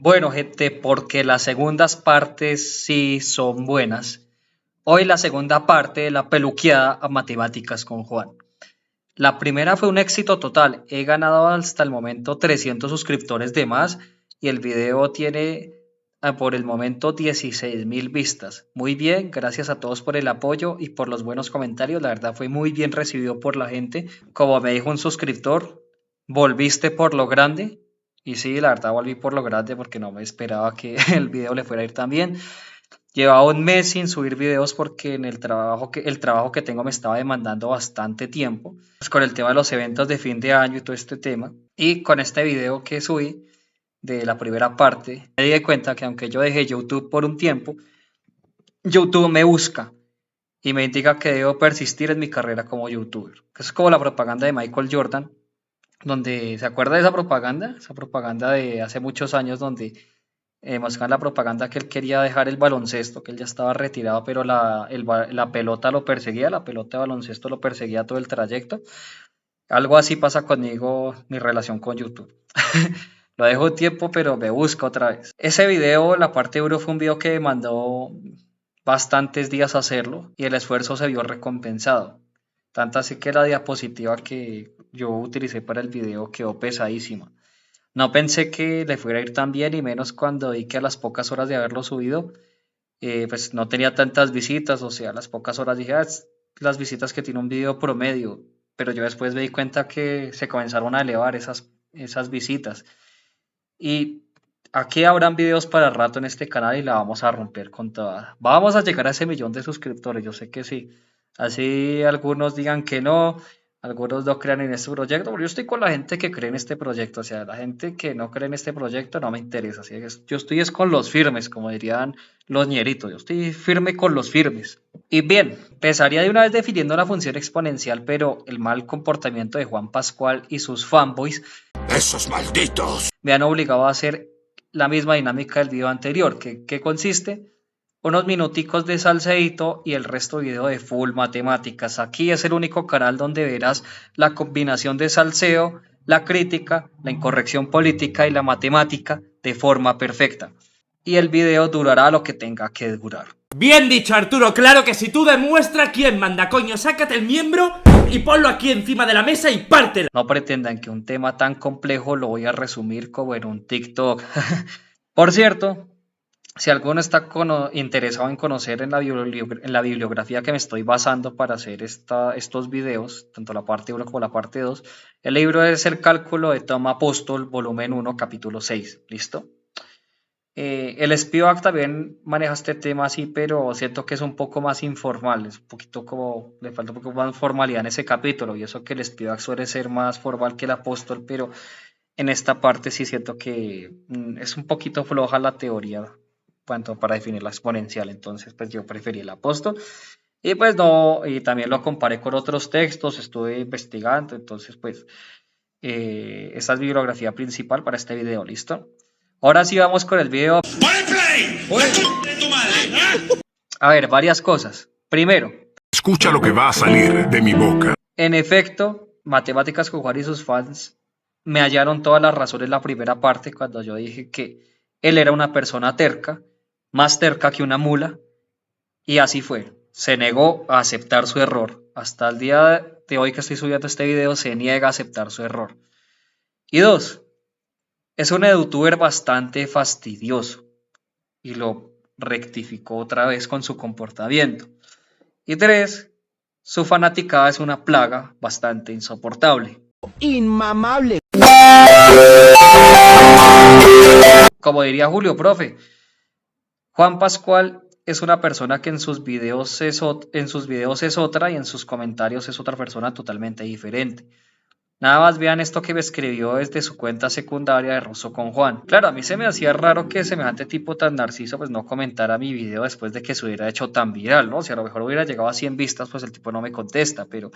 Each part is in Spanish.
Bueno, gente, porque las segundas partes sí son buenas. Hoy la segunda parte de la peluqueada a matemáticas con Juan. La primera fue un éxito total. He ganado hasta el momento 300 suscriptores de más y el video tiene por el momento 16.000 vistas. Muy bien, gracias a todos por el apoyo y por los buenos comentarios. La verdad fue muy bien recibido por la gente. Como me dijo un suscriptor, volviste por lo grande. Y sí, la verdad volví por lo grande porque no me esperaba que el video le fuera a ir tan bien. Llevaba un mes sin subir videos porque en el trabajo que tengo me estaba demandando bastante tiempo, pues con el tema de los eventos de fin de año y todo este tema. Y con este video que subí de la primera parte, me di cuenta que aunque yo dejé YouTube por un tiempo, YouTube me busca y me indica que debo persistir en mi carrera como youtuber. Es como la propaganda de Michael Jordan, donde, ¿se acuerda de esa propaganda? Esa propaganda de hace muchos años donde muestran la propaganda que él quería dejar el baloncesto, que él ya estaba retirado, pero la pelota lo perseguía, la pelota de baloncesto lo perseguía todo el trayecto. Algo así pasa conmigo, mi relación con YouTube. Lo dejo un tiempo, pero me busca otra vez. Ese video, la parte duro, fue un video que mandó bastantes días hacerlo y el esfuerzo se vio recompensado. Tanto así que la diapositiva que yo utilicé para el video quedó pesadísima. No pensé que le fuera a ir tan bien y menos cuando vi que a las pocas horas de haberlo subido, pues no tenía tantas visitas, o sea, a las pocas horas dije, es las visitas que tiene un video promedio, pero yo después me di cuenta que se comenzaron a elevar esas visitas. Y aquí habrán videos para rato en este canal y la vamos a romper con toda. Vamos a llegar a ese millón de suscriptores, yo sé que sí. Así algunos digan que no, algunos no crean en este proyecto, pero yo estoy con la gente que cree en este proyecto, o sea, la gente que no cree en este proyecto no me interesa, así que yo estoy es con los firmes, como dirían los ñeritos, yo estoy firme con los firmes. Y bien, empezaría de una vez definiendo la función exponencial, pero el mal comportamiento de Juan Pascual y sus fanboys ¡Esos malditos! me han obligado a hacer la misma dinámica del video anterior, que consiste unos minuticos de salseíto y el resto video de full matemáticas. Aquí es el único canal donde verás la combinación de salseo, la crítica, la incorrección política y la matemática de forma perfecta. Y el video durará lo que tenga que durar. Bien dicho, Arturo, claro que si tú demuestra quién manda, coño, sácate el miembro y ponlo aquí encima de la mesa y pártelo. No pretendan que un tema tan complejo lo voy a resumir como en un TikTok. Por cierto, si alguno está interesado en conocer en la bibliografía que me estoy basando para hacer estos videos, tanto la parte 1 como la parte 2, el libro es El cálculo de Tom Apóstol, volumen 1, capítulo 6. ¿Listo? El Spivak también maneja este tema así, pero siento que es un poco más informal, es un poquito como, le falta un poco más formalidad en ese capítulo, y eso que el Spivak suele ser más formal que el Apóstol, pero en esta parte sí siento que es un poquito floja la teoría cuanto para definir la exponencial, entonces pues yo preferí el Apóstol, y pues no, y también lo comparé con otros textos, estuve investigando, entonces pues esta es mi bibliografía principal para este video, ¿listo? Ahora sí vamos con el video. A ver, varias cosas. Primero, Escucha lo que va a salir de mi boca. en efecto, Matemáticas con Juan y sus fans me hallaron todas las razones en la primera parte cuando yo dije que él era una persona terca, más terca que una mula, y así fue. Se negó a aceptar su error. Hasta el día de hoy que estoy subiendo este video se niega a aceptar su error. Y dos, es un youtuber bastante fastidioso y lo rectificó otra vez con su comportamiento. Y tres, su fanaticada es una plaga bastante insoportable. Inmamable. Como diría Julio, profe, Juan Pascual es una persona que en sus videos es otra y en sus comentarios es otra persona totalmente diferente. Nada más vean esto que me escribió desde su cuenta secundaria de Ruso con Juan. Claro, a mí se me hacía raro que semejante tipo tan narciso pues no comentara mi video después de que se hubiera hecho tan viral, ¿no? Si a lo mejor hubiera llegado a 100 vistas, pues el tipo no me contesta, pero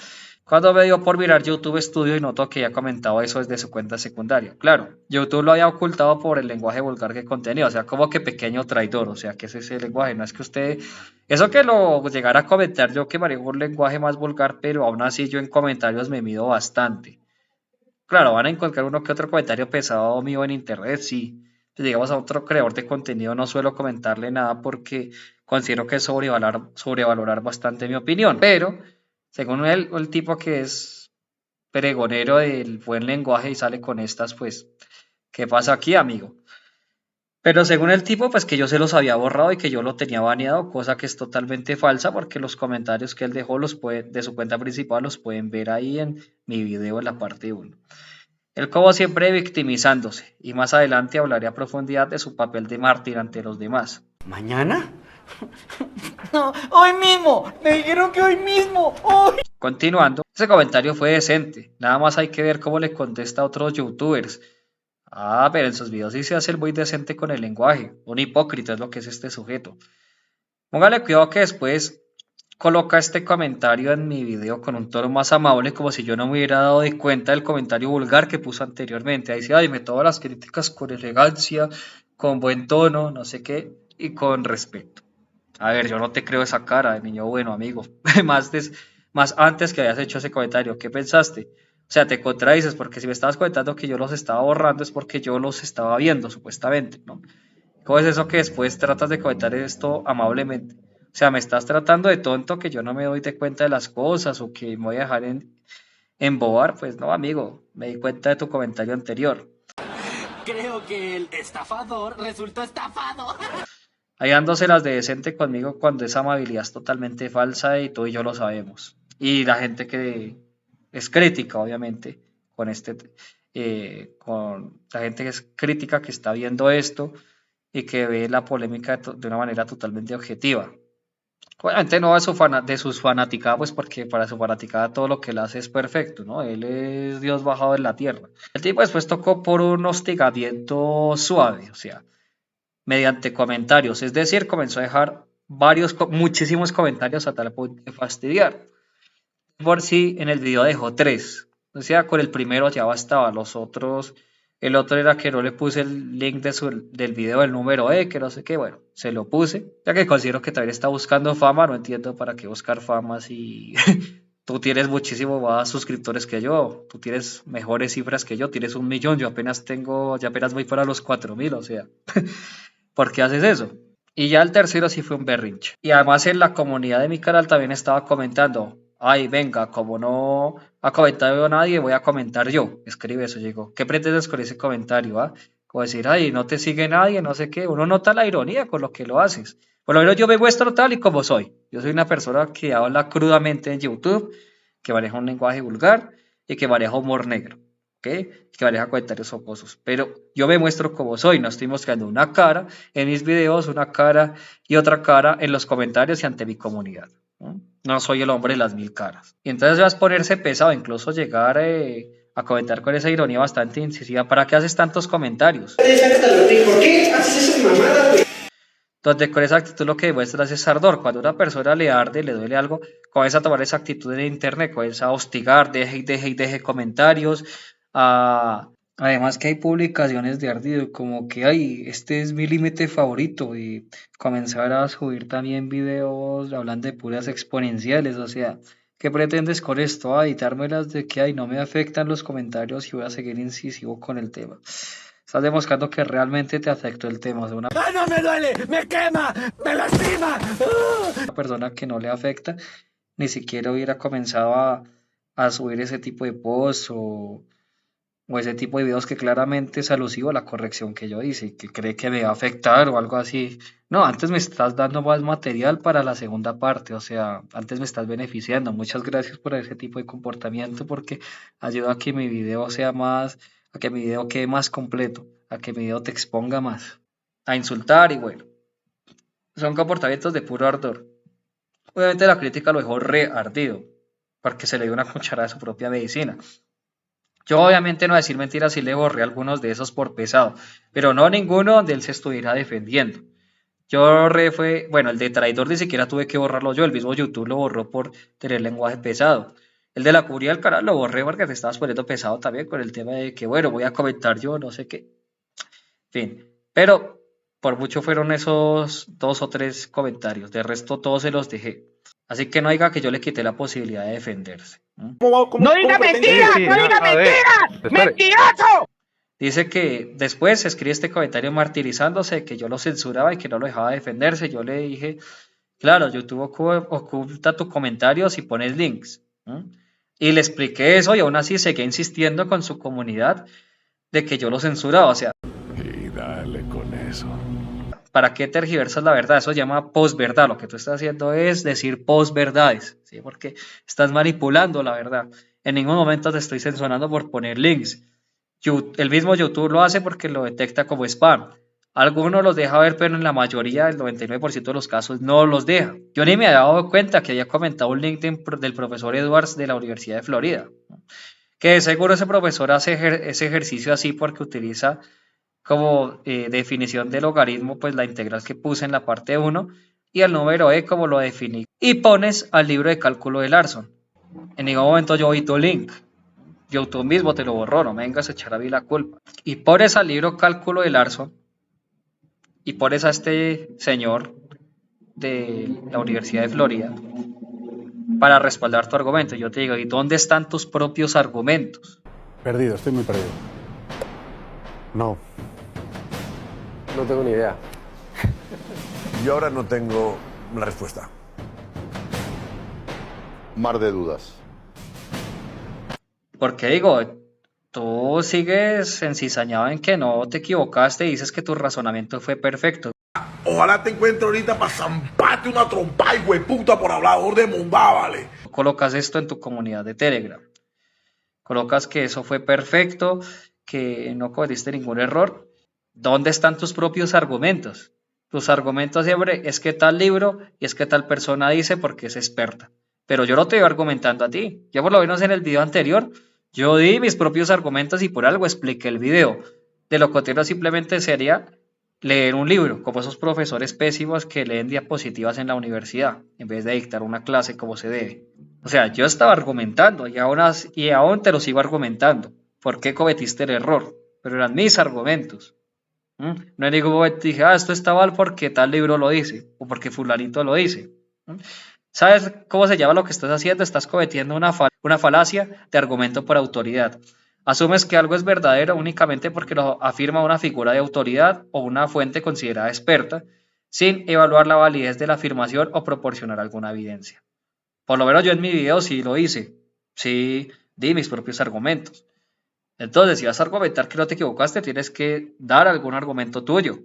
cuando me dio por mirar YouTube Studio y notó que ya comentado eso desde su cuenta secundaria. Claro, YouTube lo había ocultado por el lenguaje vulgar que contenía, o sea, como que pequeño traidor, o sea, que ese es el lenguaje, no es que usted, eso que lo llegara a comentar yo que manejo un lenguaje más vulgar, pero aún así yo en comentarios me mido bastante. Claro, van a encontrar uno que otro comentario pesado mío en internet, sí, pues, digamos, a otro creador de contenido no suelo comentarle nada porque considero que es sobrevalorar bastante mi opinión. Pero, según él, el tipo que es pregonero del buen lenguaje y sale con estas, pues, ¿qué pasa aquí, amigo? Pero según el tipo, pues que yo se los había borrado y que yo lo tenía baneado, cosa que es totalmente falsa porque los comentarios que él dejó de su cuenta principal los pueden ver ahí en mi video en la parte 1. Él como siempre victimizándose y más adelante hablaré a profundidad de su papel de mártir ante los demás. ¿Mañana? No, hoy mismo. Me dijeron que hoy mismo. Hoy. Continuando, ese comentario fue decente, nada más hay que ver cómo le contesta a otros youtubers. Ah, pero en sus videos sí se hace el muy decente con el lenguaje, un hipócrita es lo que es este sujeto. Póngale cuidado que después coloca este comentario en mi video con un tono más amable, como si yo no me hubiera dado de cuenta del comentario vulgar que puso anteriormente. Ahí dice, ay, me tomo las críticas con elegancia, con buen tono, no sé qué, y con respeto. A ver, yo no te creo esa cara de niño bueno, amigo. Más antes que habías hecho ese comentario, ¿qué pensaste? O sea, te contradices, porque si me estabas comentando que yo los estaba borrando es porque yo los estaba viendo, supuestamente, ¿no? ¿Cómo es eso que después tratas de comentar esto amablemente? O sea, me estás tratando de tonto que yo no me doy de cuenta de las cosas o que me voy a dejar embobar. Pues no, amigo, me di cuenta de tu comentario anterior. Creo que el estafador resultó estafado. Ahí dándoselas de decente conmigo cuando esa amabilidad es totalmente falsa y tú y yo lo sabemos. Y la gente que es crítica, obviamente, con la gente que es crítica que está viendo esto y que ve la polémica de una manera totalmente objetiva. Obviamente no de sus fanaticadas, pues porque para su fanaticada todo lo que él hace es perfecto, ¿no? Él es Dios bajado en la tierra. El tipo después tocó por un hostigamiento suave, o sea, mediante comentarios, es decir, comenzó a dejar muchísimos comentarios a tal punto de fastidiar. Por si en el video dejó 3, o sea, con el primero ya bastaba, los otros, el otro era que no le puse el link del video del número que no sé qué, bueno, se lo puse, ya que considero que también está buscando fama, no entiendo para qué buscar fama si tú tienes muchísimo más suscriptores que yo, tú tienes mejores cifras que yo, tienes 1 millón, yo apenas voy para los 4.000, o sea, ¿por qué haces eso? Y ya el tercero sí fue un berrinche. Y además en la comunidad de mi canal también estaba comentando, ay, venga, como no ha comentado nadie, voy a comentar yo. Escribe eso, llegó. ¿Qué pretendes con ese comentario? Ah? Como decir, ay, no te sigue nadie, no sé qué. Uno nota la ironía con lo que lo haces. Por lo menos yo me muestro tal y como soy. Yo soy una persona que habla crudamente en YouTube, que maneja un lenguaje vulgar y que maneja humor negro. ¿Ok? Que maneja comentarios jocosos. Pero yo me muestro como soy, no estoy mostrando una cara en mis videos, una cara y otra cara en los comentarios y ante mi comunidad. No soy el hombre de las 1000 caras. Y entonces vas a ponerse pesado, incluso llegar a comentar con esa ironía bastante incisiva. ¿Para qué haces tantos comentarios? ¿Por qué haces esa mamada, güey? Donde con esa actitud lo que demuestras es ardor. Cuando a una persona le arde, le duele algo, comienza a tomar esa actitud en internet, comienza a hostigar, deje comentarios. Además que hay publicaciones de ardido, como que, ay, este es mi límite favorito, y comenzar a subir también videos hablando de puras exponenciales, o sea, ¿qué pretendes con esto? Ay, dármelas de que, ay, no me afectan los comentarios y voy a seguir incisivo con el tema. Estás demostrando que realmente te afectó el tema, o sea, ¡Ah, no me duele! ¡Me quema! ¡Me lastima! una persona que no le afecta, ni siquiera hubiera comenzado a subir ese tipo de posts o ese tipo de videos que claramente es alusivo a la corrección que yo hice y que cree que me va a afectar o algo así. No, antes me estás dando más material para la segunda parte, o sea, antes me estás beneficiando. Muchas gracias por ese tipo de comportamiento porque ayuda a que mi video sea más, a que mi video quede más completo, a que mi video te exponga más, a insultar y bueno, son comportamientos de puro ardor. Obviamente la crítica lo dejó re ardido porque se le dio una cucharada de su propia medicina. Yo obviamente no voy a decir mentiras, sí le borré algunos de esos por pesado, pero no ninguno donde él se estuviera defendiendo. Bueno, el de traidor ni siquiera tuve que borrarlo yo, el mismo YouTube lo borró por tener lenguaje pesado. El de la curia del canal lo borré porque te estabas poniendo pesado también con el tema de que, bueno, voy a comentar yo, no sé qué. En fin, pero por mucho fueron esos 2 o 3 comentarios, de resto todos se los dejé. Así que no diga que yo le quité la posibilidad de defenderse. ¡No diga mentiras! ¡No diga mentiras! ¡Mentiroso! Dice que después escribe este comentario martirizándose, que yo lo censuraba y que no lo dejaba defenderse. Yo le dije, claro, YouTube oculta tus comentarios y pones links. ¿Mm? Y le expliqué eso y aún así seguía insistiendo con su comunidad de que yo lo censuraba. O sea, Y dale con eso. ¿para qué tergiversas la verdad? Eso se llama posverdad. Lo que tú estás haciendo es decir posverdades, ¿sí? Porque estás manipulando la verdad. En ningún momento te estoy censurando por poner links. El mismo YouTube lo hace porque lo detecta como spam. Algunos los deja ver, pero en la mayoría, el 99% de los casos, no los deja. Yo ni me había dado cuenta que había comentado un link del profesor Edwards de la Universidad de Florida. Que seguro ese profesor hace ese ejercicio así porque utiliza como definición de logaritmo, pues la integral que puse en la parte 1 y el número e como lo definí. Y pones al libro de cálculo de Larson. En ningún momento yo vi tu link. YouTube mismo te lo borró, no me vengas a echar a mí la culpa. Y pones al libro Cálculo de Larson y pones a este señor de la Universidad de Florida para respaldar tu argumento. Yo te digo, ¿y dónde están tus propios argumentos? Perdido, estoy muy perdido. No. No tengo ni idea. Yo ahora no tengo una respuesta. Mar de dudas. Porque digo, tú sigues encizañado en que no te equivocaste y dices que tu razonamiento fue perfecto. Ojalá te encuentre ahorita para zamparte una trompa y hueputa por hablador de mondá, ¿vale? Colocas esto en tu comunidad de Telegram. Colocas que eso fue perfecto, que no cometiste ningún error. ¿Dónde están tus propios argumentos? Tus argumentos siempre es que tal libro y es que tal persona dice porque es experta. Pero yo no te iba argumentando a ti. Yo por lo menos en el video anterior, yo di mis propios argumentos y por algo expliqué el video. De lo contrario simplemente sería leer un libro, como esos profesores pésimos que leen diapositivas en la universidad, en vez de dictar una clase como se debe. O sea, yo estaba argumentando y aún te lo sigo argumentando. ¿Por qué cometiste el error? Pero eran mis argumentos. No en ningún momento dije, esto está mal porque tal libro lo dice, o porque fulanito lo dice. ¿Sabes cómo se llama lo que estás haciendo? Estás cometiendo una falacia de argumento por autoridad. Asumes que algo es verdadero únicamente porque lo afirma una figura de autoridad o una fuente considerada experta, sin evaluar la validez de la afirmación o proporcionar alguna evidencia. Por lo menos yo en mi video sí lo hice, sí di mis propios argumentos. Entonces, si vas a argumentar que no te equivocaste, tienes que dar algún argumento tuyo.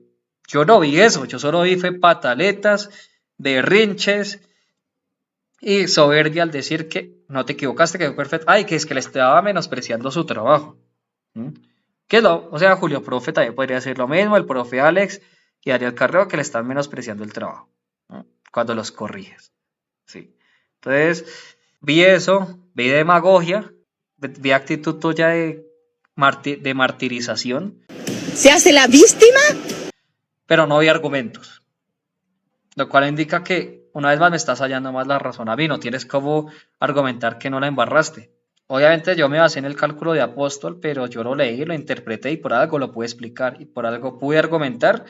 Yo no vi eso, yo solo vi fue pataletas, berrinches y soberbia al decir que no te equivocaste, que fue perfecto. Ay, que es que le estaba menospreciando su trabajo. ¿Qué no? O sea, Julio Profe también podría decir lo mismo, el profe Alex y Ariel Carreo, que le están menospreciando el trabajo, ¿no? Cuando los corriges. Sí. Entonces, vi eso, vi demagogia, vi actitud tuya de martirización. ¿Se hace la víctima? Pero no vi argumentos. Lo cual indica que una vez más me estás hallando más la razón a mí. No tienes cómo argumentar que no la embarraste. Obviamente yo me basé en el cálculo de Apóstol, pero yo lo leí, lo interpreté y por algo lo pude explicar y por algo pude argumentar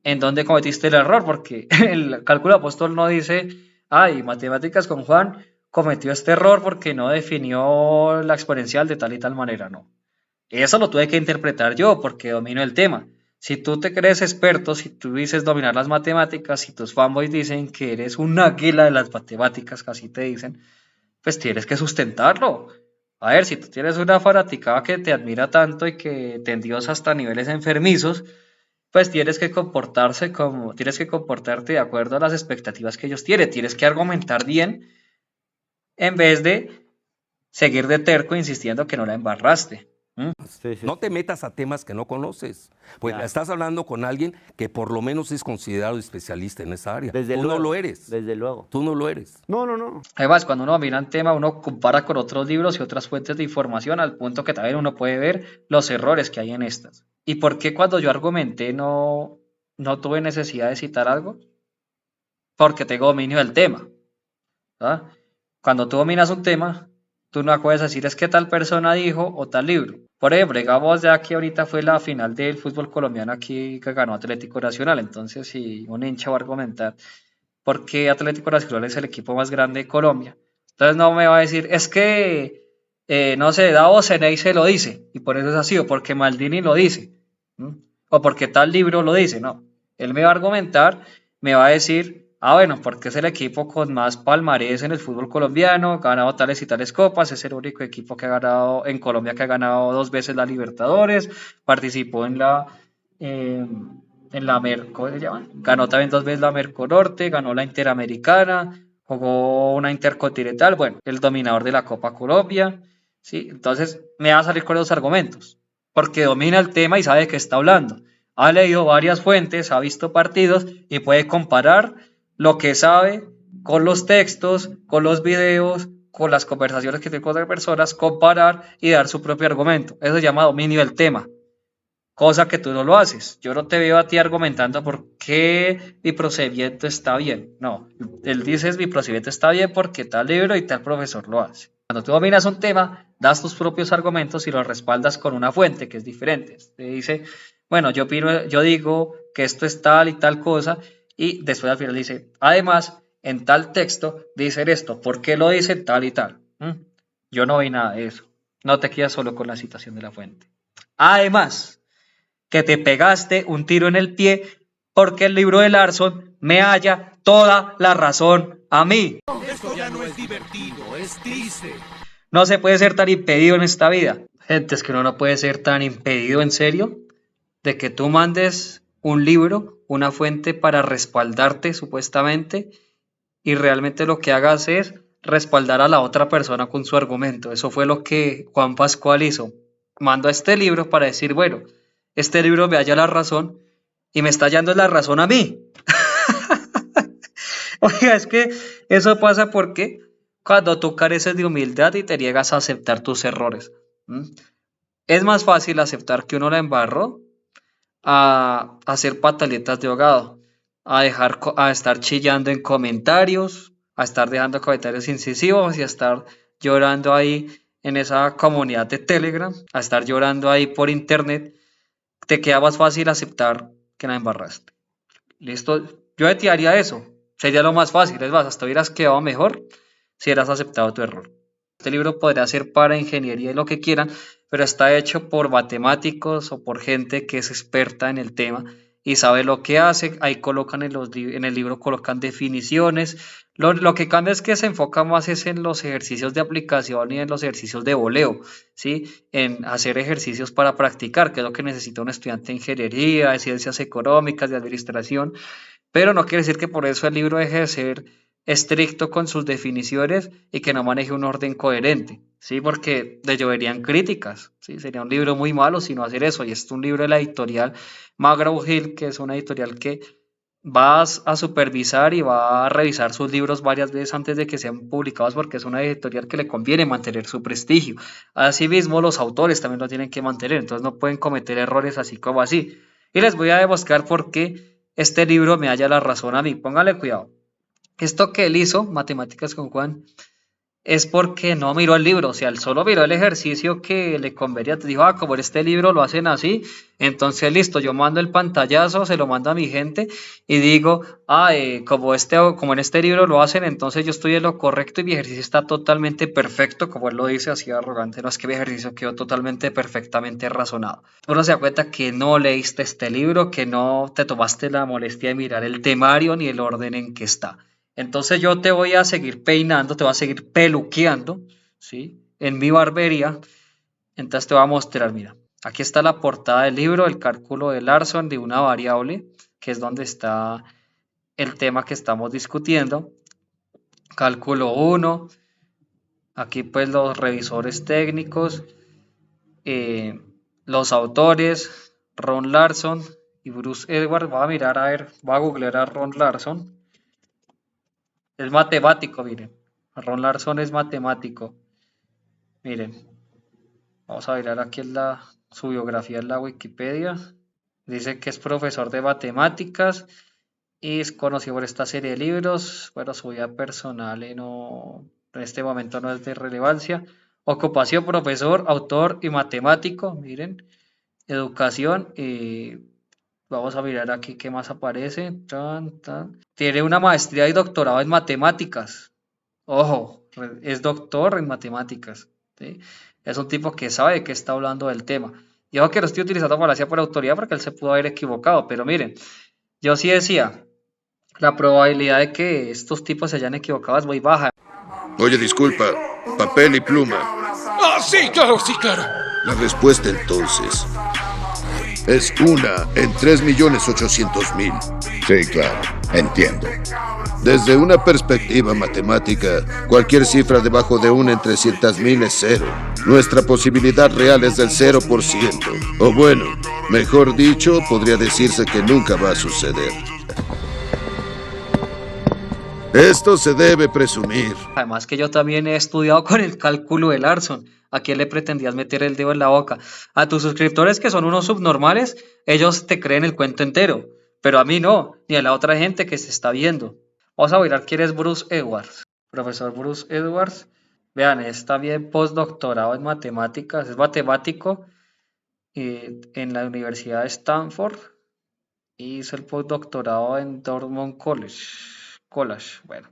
en dónde cometiste el error, porque el cálculo de Apóstol no dice, matemáticas con Juan cometió este error porque no definió la exponencial de tal y tal manera, no. Eso lo tuve que interpretar yo porque domino el tema. Si tú te crees experto, si tú dices dominar las matemáticas, si tus fanboys dicen que eres un águila de las matemáticas, casi te dicen, pues tienes que sustentarlo. A ver, si tú tienes una fanaticada que te admira tanto y que te endiosa hasta niveles enfermizos, pues tienes que comportarte de acuerdo a las expectativas que ellos tienen. Tienes que argumentar bien en vez de seguir de terco insistiendo que no la embarraste. No te metas a temas que no conoces. Pues estás hablando con alguien que por lo menos es considerado especialista en esa área. Tú no lo eres. Desde luego. Tú no lo eres. No. Además, cuando uno domina un tema, uno compara con otros libros y otras fuentes de información al punto que también uno puede ver los errores que hay en estas. ¿Y por qué cuando yo argumenté no tuve necesidad de citar algo? Porque tengo dominio del tema. ¿Verdad? Cuando tú dominas un tema, tú no puedes decir es que tal persona dijo o tal libro. Por ejemplo, digamos ya que ahorita fue la final del fútbol colombiano aquí que ganó Atlético Nacional. Entonces, si un hincha va a argumentar por qué Atlético Nacional es el equipo más grande de Colombia, entonces no me va a decir es que no sé, Davos Seney se lo dice, y por eso es así, o porque Maldini lo dice, o porque tal libro lo dice, no. Él me va a argumentar, me va a decir, bueno, porque es el equipo con más palmarés en el fútbol colombiano, ha ganado tales y tales copas, es el único equipo que ha ganado en Colombia que ha ganado 2 veces la Libertadores, participó en la ¿cómo se llama? Ganó también 2 veces la Merconorte, ganó la Interamericana, jugó una Intercontinental, bueno, el dominador de la Copa Colombia, ¿sí? Entonces me va a salir con los argumentos, porque domina el tema y sabe de qué está hablando. Ha leído varias fuentes, ha visto partidos y puede comparar lo que sabe con los textos, con los videos, con las conversaciones que tiene con otras personas, comparar y dar su propio argumento. Eso se llama dominio del tema, cosa que tú no lo haces. Yo no te veo a ti argumentando por qué mi procedimiento está bien. No, él dice mi procedimiento está bien porque tal libro y tal profesor lo hace. Cuando tú dominas un tema, das tus propios argumentos y los respaldas con una fuente que es diferente. Te dice, bueno, yo digo que esto es tal y tal cosa, y después al final dice, además, en tal texto dicen esto, ¿por qué lo dicen tal y tal? Yo no vi nada de eso. No te quedas solo con la citación de la fuente. Además, que te pegaste un tiro en el pie porque el libro de Larson me halla toda la razón a mí. Esto ya no es divertido, es triste. No se puede ser tan impedido en esta vida. Gente, es que uno no puede ser tan impedido, en serio, de que tú mandes un libro, una fuente para respaldarte supuestamente, y realmente lo que hagas es respaldar a la otra persona con su argumento. Eso fue lo que Juan Pascual hizo. Mandó este libro para decir, bueno, este libro me halla la razón y me está hallando la razón a mí. Oiga, es que eso pasa porque cuando tú careces de humildad y te niegas a aceptar tus errores. Es más fácil aceptar que uno la embarró a hacer pataletas de ahogado, a estar chillando en comentarios, a estar dejando comentarios incisivos y a estar llorando ahí en esa comunidad de Telegram, a estar llorando ahí por internet. Te queda más fácil aceptar que la embarraste. ¿Listo? Yo te haría eso. Sería lo más fácil. Es más, hasta hubieras quedado mejor si hubieras aceptado tu error. Este libro podría ser para ingeniería y lo que quieran, pero está hecho por matemáticos o por gente que es experta en el tema y sabe lo que hace. Ahí colocan en el libro colocan definiciones. Lo que cambia es que se enfoca más es en los ejercicios de aplicación y en los ejercicios de voleo, ¿sí? En hacer ejercicios para practicar, que es lo que necesita un estudiante de ingeniería, de ciencias económicas, de administración. Pero no quiere decir que por eso el libro deje de ser estricto con sus definiciones y que no maneje un orden coherente, ¿sí? Porque le lloverían críticas, ¿sí? Sería un libro muy malo si no hacer eso. Y es un libro de la editorial McGraw-Hill, que es una editorial que va a supervisar y va a revisar sus libros varias veces antes de que sean publicados, porque es una editorial que le conviene mantener su prestigio. Asimismo, los autores también lo tienen que mantener, entonces no pueden cometer errores así como así. Y les voy a demostrar por qué este libro me halla la razón a mí. Póngale cuidado. Esto que él hizo, Matemáticas con Juan, es porque no miró el libro, o sea, él solo miró el ejercicio que le convenía. Te dijo, como en este libro lo hacen así, entonces listo, yo mando el pantallazo, se lo mando a mi gente y digo, como en este libro lo hacen, entonces yo estoy en lo correcto y mi ejercicio está totalmente perfecto, como él lo dice así arrogante. No, es que mi ejercicio quedó totalmente perfectamente razonado. Uno se da cuenta que no leíste este libro, que no te tomaste la molestia de mirar el temario ni el orden en que está. Entonces yo te voy a seguir peinando, te voy a seguir peluqueando, ¿sí? En mi barbería. Entonces te voy a mostrar, mira, aquí está la portada del libro, el cálculo de Larson de una variable, que es donde está el tema que estamos discutiendo. Cálculo 1, aquí pues los revisores técnicos, los autores, Ron Larson y Bruce Edwards. Voy a mirar, a ver, voy a googlear a Ron Larson. Es matemático, miren. Ron Larson es matemático. Miren. Vamos a mirar aquí su biografía en la Wikipedia. Dice que es profesor de matemáticas y es conocido por esta serie de libros. Bueno, su vida personal en este momento no es de relevancia. Ocupación, profesor, autor y matemático. Miren. Educación y... Vamos a mirar aquí qué más aparece. Tiene una maestría y doctorado en matemáticas. Ojo, es doctor en matemáticas. ¿sí? Es un tipo que sabe de qué está hablando del tema. Yo que no estoy utilizando falacia por autoridad porque él se pudo haber equivocado, pero miren, yo sí decía, la probabilidad de que estos tipos se hayan equivocado es muy baja. Oye, disculpa, papel y pluma. ¡Ah, sí, claro, sí, claro! La respuesta entonces es 1 en 3.800.000. Sí, claro, entiendo. Desde una perspectiva matemática, cualquier cifra debajo de 1 en 300.000 es 0. Nuestra posibilidad real es del 0%. O bueno, mejor dicho, podría decirse que nunca va a suceder. Esto se debe presumir. Además que yo también he estudiado con el cálculo de Larson. ¿A quién le pretendías meter el dedo en la boca? A tus suscriptores que son unos subnormales, ellos te creen el cuento entero. Pero a mí no, ni a la otra gente que se está viendo. Vamos a mirar quién es Bruce Edwards. Profesor Bruce Edwards. Vean, es también postdoctorado en matemáticas. Es matemático en la Universidad de Stanford. Y hizo el postdoctorado en Dartmouth College. Bueno,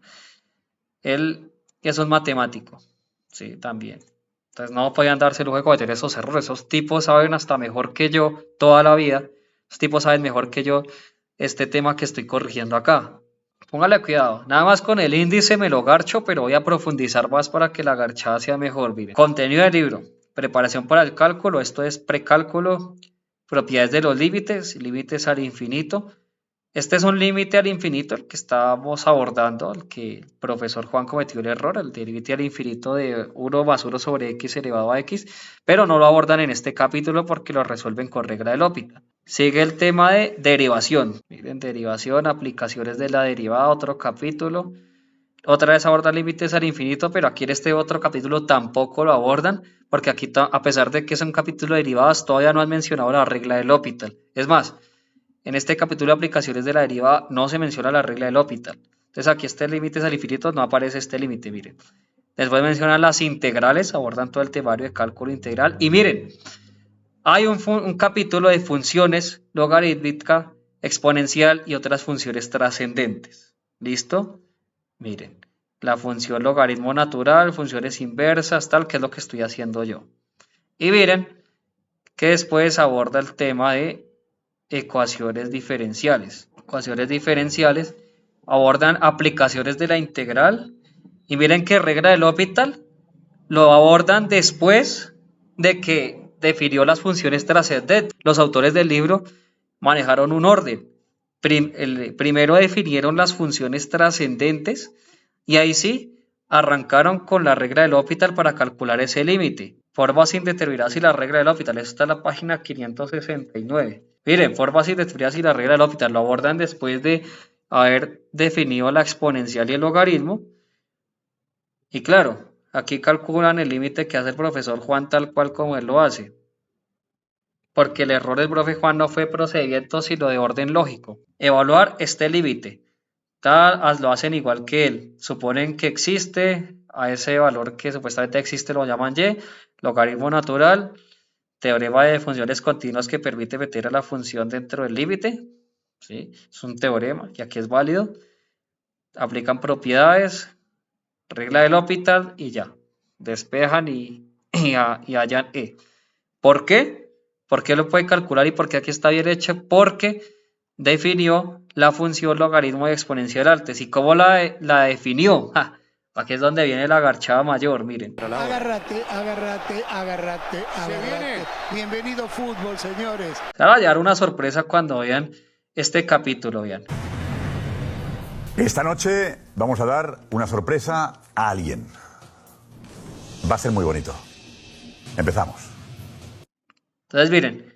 él es un matemático. Sí, también. Entonces no podían darse el lujo de cometer esos errores. Esos tipos saben hasta mejor que yo toda la vida. Esos tipos saben mejor que yo este tema que estoy corrigiendo acá. Póngale cuidado. Nada más con el índice me lo garcho, pero voy a profundizar más para que la garchada sea mejor. Miren. Contenido del libro. Preparación para el cálculo. Esto es precálculo. Propiedades de los límites. Límites al infinito. Este es un límite al infinito, el que estábamos abordando, el que el profesor Juan cometió el error, el límite al infinito de 1 más 1 sobre x elevado a x, pero no lo abordan en este capítulo porque lo resuelven con regla de L'Hopital. Sigue el tema de derivación. Miren, derivación, aplicaciones de la derivada, otro capítulo. Otra vez abordan límites al infinito, pero aquí en este otro capítulo tampoco lo abordan, porque aquí, a pesar de que es un capítulo de derivadas, todavía no han mencionado la regla de L'Hopital. Es más, en este capítulo de aplicaciones de la derivada no se menciona la regla de L'Hopital. Entonces aquí este límite al infinito no aparece este límite, miren. Después mencionan las integrales, abordan todo el temario de cálculo integral. Y miren, hay un capítulo de funciones logarítmica, exponencial y otras funciones trascendentes. ¿Listo? Miren, la función logaritmo natural, funciones inversas, tal, que es lo que estoy haciendo yo. Y miren que después aborda el tema de ecuaciones diferenciales. Ecuaciones diferenciales abordan aplicaciones de la integral y miren que regla de L'Hopital lo abordan después de que definió las funciones trascendentes. Los autores del libro manejaron un orden. Primero definieron las funciones trascendentes y ahí sí arrancaron con la regla de L'Hopital para calcular ese límite. Formas indeterminadas y la regla de L'Hopital. Esta es la página 569. Miren, formas indeterminadas y la regla de L'Hopital lo abordan después de haber definido la exponencial y el logaritmo. Y claro, aquí calculan el límite que hace el profesor Juan tal cual como él lo hace. Porque el error del profe Juan no fue procedimiento sino de orden lógico. Evaluar este límite. Lo hacen igual que él. Suponen que existe, a ese valor que supuestamente existe lo llaman y, logaritmo natural, teorema de funciones continuas que permite meter a la función dentro del límite. ¿Sí? Es un teorema y aquí es válido. Aplican propiedades, regla de L'Hopital y ya. Despejan y hallan E. ¿Por qué? ¿Por qué lo puede calcular y por qué aquí está bien hecho? Porque definió la función logaritmo de exponencial altes. ¿Y cómo la definió? Aquí es donde viene la garchada mayor, miren. Agárrate. Bienvenido fútbol, señores. Se van a hallar una sorpresa cuando vean este capítulo, vean. Esta noche vamos a dar una sorpresa a alguien. Va a ser muy bonito. Empezamos. Entonces, miren,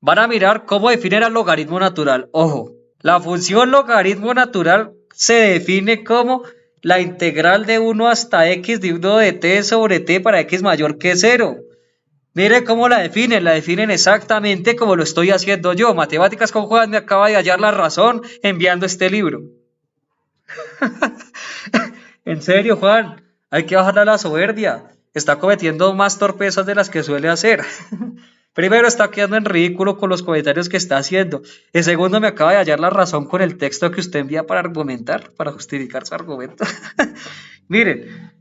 van a mirar cómo definen el logaritmo natural. Ojo, la función logaritmo natural se define como la integral de 1 hasta x de 1 de t sobre t para x mayor que 0. Miren cómo la definen exactamente como lo estoy haciendo yo. Matemáticas con Juan me acaba de hallar la razón enviando este libro. En serio, Juan, hay que bajarle a la soberbia. Está cometiendo más torpezas de las que suele hacer. Primero, está quedando en ridículo con los comentarios que está haciendo. En segundo, me acaba de hallar la razón con el texto que usted envía para argumentar, para justificar su argumento. Miren,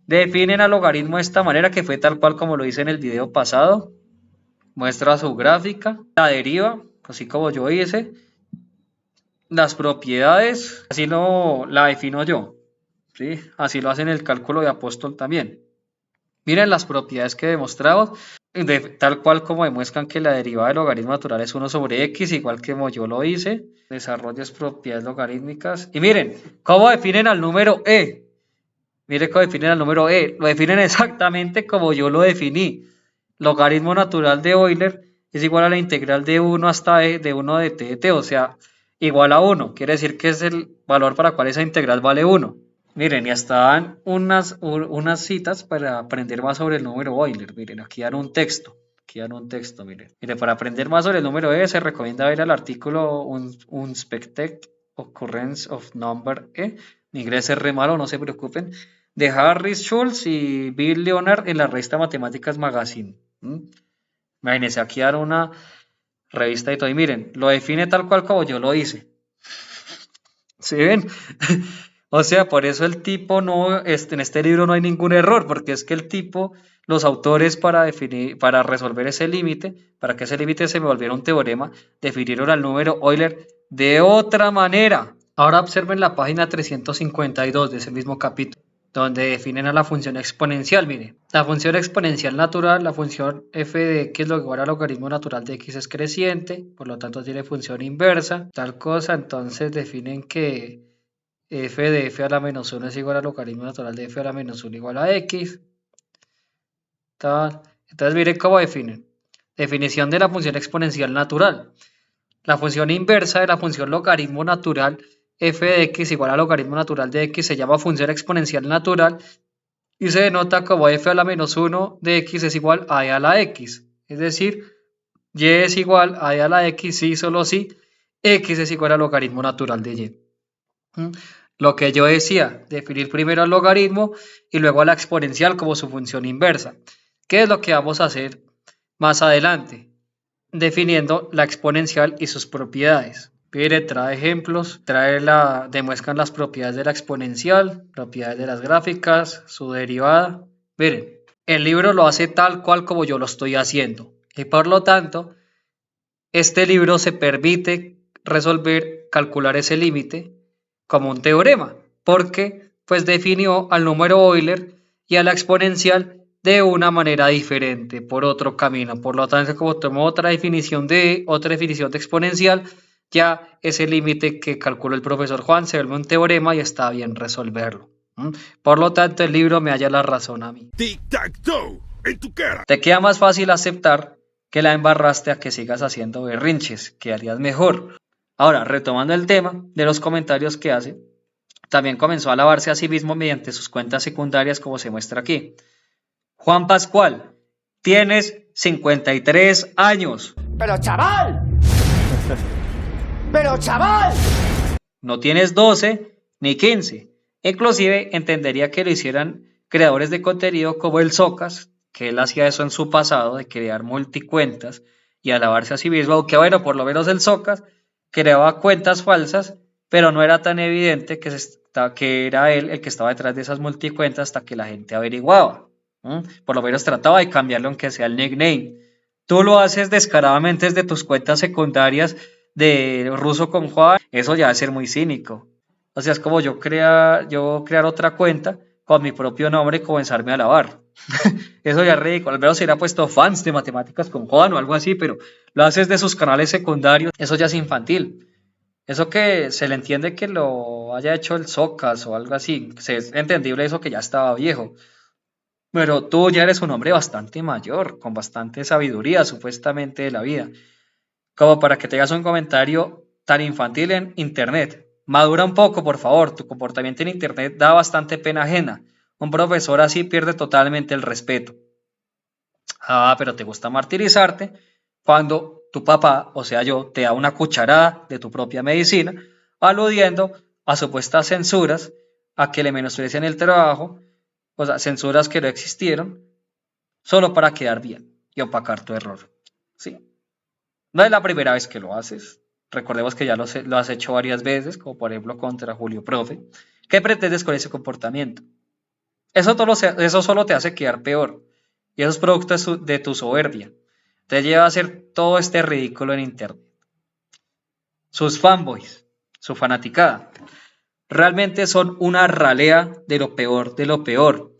Definen al logaritmo de esta manera, que fue tal cual como lo hice en el video pasado. Muestra su gráfica, la deriva, así como yo hice. Las propiedades, así la defino yo, ¿sí? Así lo hacen el cálculo de Apóstol también. Miren las propiedades que demostramos, tal cual como demuestran que la derivada del logaritmo natural es 1 sobre x, igual que como yo lo hice. Desarrollos propiedades logarítmicas. Y miren, ¿cómo definen al número e? Miren cómo definen al número e. Lo definen exactamente como yo lo definí. Logaritmo natural de Euler es igual a la integral de 1 hasta e de 1 de t de t, o sea, igual a 1. Quiere decir que es el valor para cual esa integral vale 1. Miren, y hasta dan unas citas para aprender más sobre el número Euler. Miren, aquí dan un texto. Miren. Miren, para aprender más sobre el número e se recomienda ver el artículo Unexpected Occurrence of Number e. Mi inglés es re malo, no se preocupen. De Harris Schultz y Bill Leonard en la revista Mathematics Magazine. Imagínense, aquí dan una revista y todo. Y miren, lo define tal cual como yo lo hice. ¿Sí ven? O sea, por eso el tipo en este libro no hay ningún error, porque es que el tipo, los autores para resolver ese límite, para que ese límite se me volviera un teorema, definieron al número Euler de otra manera. Ahora observen la página 352 de ese mismo capítulo, donde definen a la función exponencial. Miren, la función exponencial natural, la función f de x lo igual al logaritmo natural de x es creciente, por lo tanto tiene función inversa, tal cosa. Entonces definen que f de f a la menos 1 es igual al logaritmo natural de f a la menos 1 igual a x. Tal. Entonces miren cómo definen. Definición de la función exponencial natural. La función inversa de la función logaritmo natural f de x igual al logaritmo natural de x se llama función exponencial natural y se denota como f a la menos 1 de x es igual a e a la x. Es decir, y es igual a e a la x si solo si x es igual al logaritmo natural de y. Lo que yo decía, definir primero el logaritmo y luego a la exponencial como su función inversa. ¿Qué es lo que vamos a hacer más adelante? Definiendo la exponencial y sus propiedades. Mire, trae ejemplos, demuestran las propiedades de la exponencial, propiedades de las gráficas, su derivada. Miren, el libro lo hace tal cual como yo lo estoy haciendo y por lo tanto, este libro se permite calcular ese límite como un teorema, porque pues definió al número Euler y a la exponencial de una manera diferente, por otro camino. Por lo tanto, como tomó otra definición de exponencial, ya ese límite que calculó el profesor Juan se vuelve un teorema y está bien resolverlo. Por lo tanto, el libro me halla la razón a mí. Tic-tac-toe, en tu cara. Te queda más fácil aceptar que la embarraste a que sigas haciendo berrinches, que harías mejor. Ahora, retomando el tema de los comentarios que hace, también comenzó a alabarse a sí mismo mediante sus cuentas secundarias, como se muestra aquí. Juan Pascual, tienes 53 años. ¡Pero chaval! ¡Pero chaval! No tienes 12 ni 15. Inclusive entendería que lo hicieran creadores de contenido como el Socas, que él hacía eso en su pasado, de crear multicuentas y alabarse a sí mismo, aunque bueno, por lo menos el Socas creaba cuentas falsas, pero no era tan evidente que era él el que estaba detrás de esas multicuentas hasta que la gente averiguaba. Por lo menos trataba de cambiarlo aunque sea el nickname. Tú lo haces descaradamente desde tus cuentas secundarias de Ruso con Juan, eso ya va a ser muy cínico. O sea, es como yo crear otra cuenta con mi propio nombre y comenzarme a alabar. Eso ya es ridículo. Al menos se hubiera puesto fans de Matemáticas con Juan o algo así, pero lo haces de sus canales secundarios, eso ya es infantil. Eso que se le entiende que lo haya hecho el Socas o algo así, es entendible eso que ya estaba viejo. Pero tú ya eres un hombre bastante mayor, con bastante sabiduría supuestamente de la vida, como para que tengas un comentario tan infantil en internet. Madura un poco, por favor, tu comportamiento en internet da bastante pena ajena. Un profesor así pierde totalmente el respeto. Pero te gusta martirizarte cuando tu papá, o sea yo, te da una cucharada de tu propia medicina, aludiendo a supuestas censuras, a que le menosprecien el trabajo, o sea, censuras que no existieron, solo para quedar bien y opacar tu error. ¿Sí? No es la primera vez que lo haces. Recordemos que ya lo has hecho varias veces, como por ejemplo contra Julio Profe. ¿Qué pretendes con ese comportamiento? Eso solo te hace quedar peor. Y eso es producto de tu soberbia. Te lleva a hacer todo este ridículo en internet. Sus fanboys, su fanaticada, realmente son una ralea de lo peor de lo peor.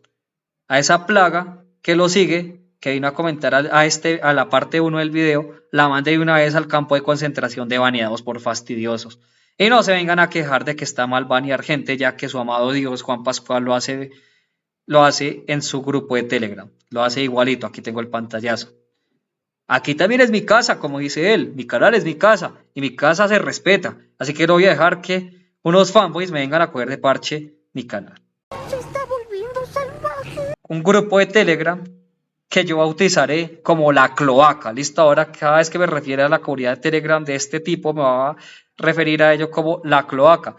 A esa plaga que lo sigue, que vino a comentar a la parte 1 del video, la mandé de una vez al campo de concentración de baneados por fastidiosos. Y no se vengan a quejar de que está mal banear gente, ya que su amado Dios, Juan Pascual, lo hace en su grupo de Telegram. Lo hace igualito, aquí tengo el pantallazo. Aquí también es mi casa, como dice él, mi canal es mi casa, y mi casa se respeta, así que no voy a dejar que unos fanboys me vengan a coger de parche mi canal. Se está volviendo salvaje. Un grupo de Telegram que yo bautizaré como la cloaca. Listo, ahora cada vez que me refiere a la comunidad de Telegram de este tipo me va a referir a ello como la cloaca,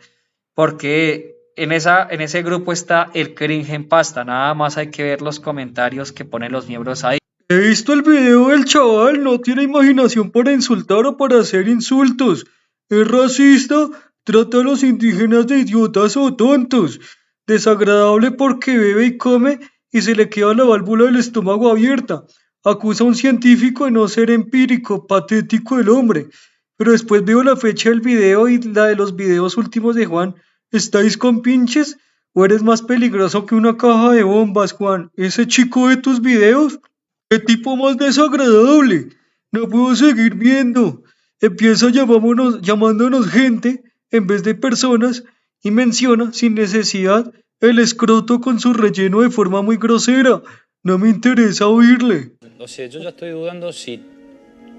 porque en ese grupo está el cringe en pasta. Nada más hay que ver los comentarios que ponen los miembros ahí. He visto el video del chaval, no tiene imaginación para insultar o para hacer insultos. Es racista, trata a los indígenas de idiotas o tontos. Desagradable porque bebe y come y se le queda la válvula del estómago abierta. Acusa a un científico de no ser empírico, patético el hombre. Pero después veo la fecha del video y la de los videos últimos de Juan. ¿Estáis con pinches? ¿O eres más peligroso que una caja de bombas, Juan? ¿Ese chico de tus videos? ¡Qué tipo más desagradable! No puedo seguir viendo. Empieza llamándonos gente en vez de personas y menciona sin necesidad el escroto con su relleno de forma muy grosera. No me interesa oírle. O sea, yo ya estoy dudando si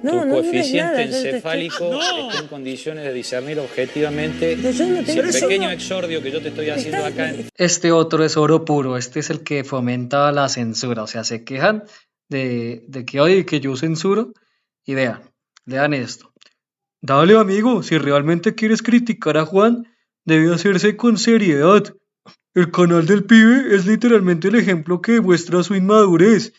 tu coeficiente encefálico está en condiciones de discernir objetivamente si el pequeño exordio que yo te estoy haciendo acá... Este otro es oro puro, este es el que fomenta la censura, o sea, se quejan de que yo censuro, y lean esto. Dale, amigo, si realmente quieres criticar a Juan, debe hacerse con seriedad. El canal del pibe es literalmente el ejemplo que demuestra su inmadurez.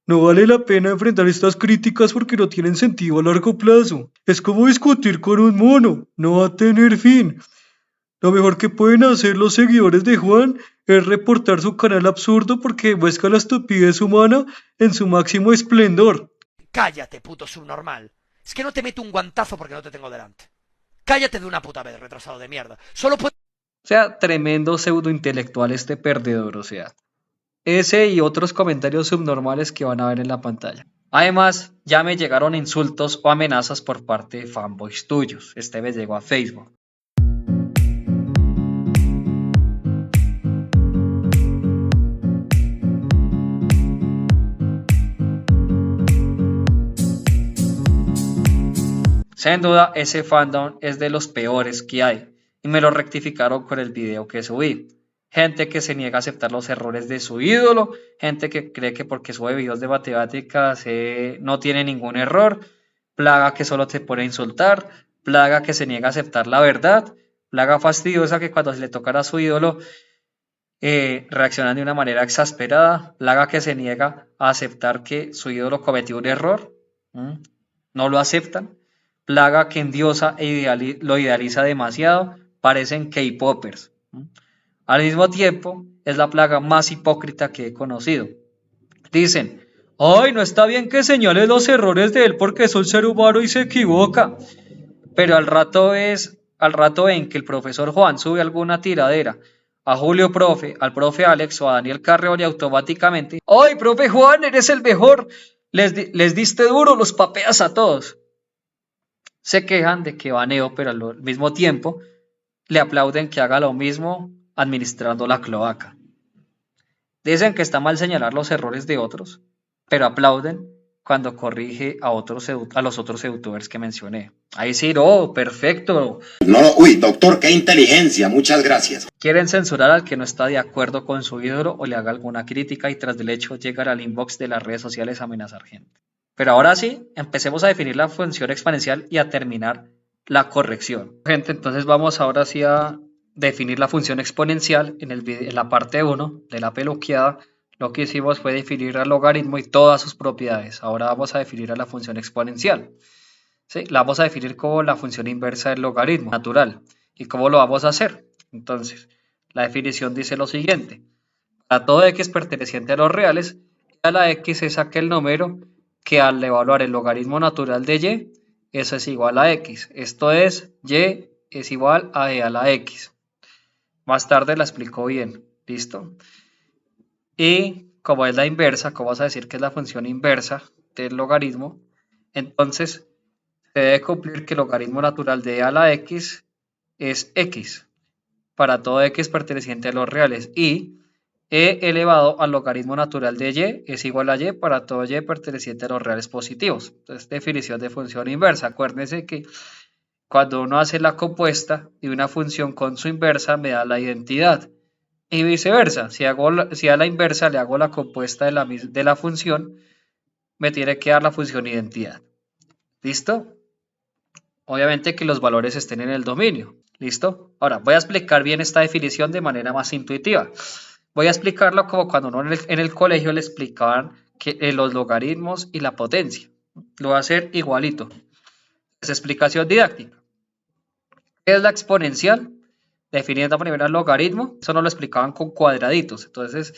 No vale la pena enfrentar estas críticas porque no tienen sentido a largo plazo. Es como discutir con un mono, no va a tener fin. Lo mejor que pueden hacer los seguidores de Juan es reportar su canal absurdo porque demuestra la estupidez humana en su máximo esplendor. Cállate, puto subnormal. Es que no te meto un guantazo porque no te tengo delante. Cállate de una puta vez, retrasado de mierda. O sea, tremendo pseudointelectual este perdedor, o sea. Ese y otros comentarios subnormales que van a ver en la pantalla. Además, ya me llegaron insultos o amenazas por parte de fanboys tuyos. Este me llegó a Facebook. Sin duda, ese fandom es de los peores que hay, y me lo rectificaron con el video que subí. Gente que se niega a aceptar los errores de su ídolo, gente que cree que porque sube videos de matemáticas no tiene ningún error, plaga que solo te pone a insultar, plaga que se niega a aceptar la verdad, plaga fastidiosa que cuando se le tocara a su ídolo reaccionan de una manera exasperada, plaga que se niega a aceptar que su ídolo cometió un error, no lo aceptan. Plaga que endiosa lo idealiza demasiado, parecen K-popers. Al mismo tiempo, es la plaga más hipócrita que he conocido. Dicen, ¡ay, no está bien que señales los errores de él porque es un ser humano y se equivoca! Pero al rato ven que el profesor Juan sube alguna tiradera a Julio Profe, al profe Alex o a Daniel Carreón y automáticamente, ¡ay, profe Juan, eres el mejor! Les diste duro, los papeas a todos. Se quejan de que baneo, pero al mismo tiempo le aplauden que haga lo mismo administrando la cloaca. Dicen que está mal señalar los errores de otros, pero aplauden cuando corrige a los otros youtubers que mencioné. Ahí sí, no, perfecto. No, uy, doctor, qué inteligencia, muchas gracias. Quieren censurar al que no está de acuerdo con su ídolo o le haga alguna crítica y tras del hecho llegar al inbox de las redes sociales a amenazar gente. Pero ahora sí, empecemos a definir la función exponencial y a terminar la corrección. Gente, entonces vamos ahora sí a definir la función exponencial en la parte 1 de la peluqueada. Lo que hicimos fue definir al logaritmo y todas sus propiedades. Ahora vamos a definir a la función exponencial. ¿Sí? La vamos a definir como la función inversa del logaritmo natural. ¿Y cómo lo vamos a hacer? Entonces, la definición dice lo siguiente. Para todo x perteneciente a los reales, e a la x es aquel número que al evaluar el logaritmo natural de y, eso es igual a x. Esto es, y es igual a e a la x. Más tarde la explico bien. ¿Listo? Y como es la inversa, como vas a decir que es la función inversa del logaritmo, entonces se debe cumplir que el logaritmo natural de e a la x es x para todo x perteneciente a los reales y e elevado al logaritmo natural de y es igual a y para todo y perteneciente a los reales positivos. Entonces, definición de función inversa. Acuérdense que cuando uno hace la compuesta de una función con su inversa me da la identidad. Y viceversa, si a la inversa le hago la compuesta de la función, me tiene que dar la función identidad. ¿Listo? Obviamente que los valores estén en el dominio. ¿Listo? Ahora, voy a explicar bien esta definición de manera más intuitiva. Voy a explicarlo como cuando uno en el colegio le explicaban los logaritmos y la potencia. Lo voy a hacer igualito. Es explicación didáctica. ¿Qué es la exponencial? Definiendo primero el logaritmo. Eso nos lo explicaban con cuadraditos. Entonces,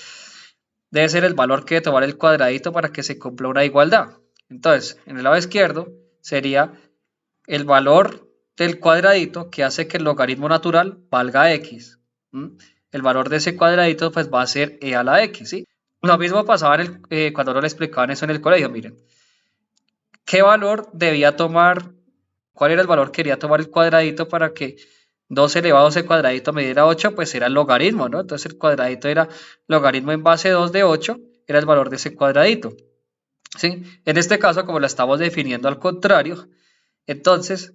debe ser el valor que debe tomar el cuadradito para que se cumpla una igualdad. Entonces, en el lado izquierdo sería el valor del cuadradito que hace que el logaritmo natural valga x. El valor de ese cuadradito pues va a ser e a la x, ¿sí? Lo mismo pasaba cuando no le explicaban eso en el colegio, miren. ¿Qué valor debía tomar? ¿Cuál era el valor que quería tomar el cuadradito para que 2 elevado a ese cuadradito me diera 8? Pues era el logaritmo, ¿no? Entonces el cuadradito era logaritmo en base 2 de 8, era el valor de ese cuadradito, ¿sí? En este caso, como lo estamos definiendo al contrario, entonces,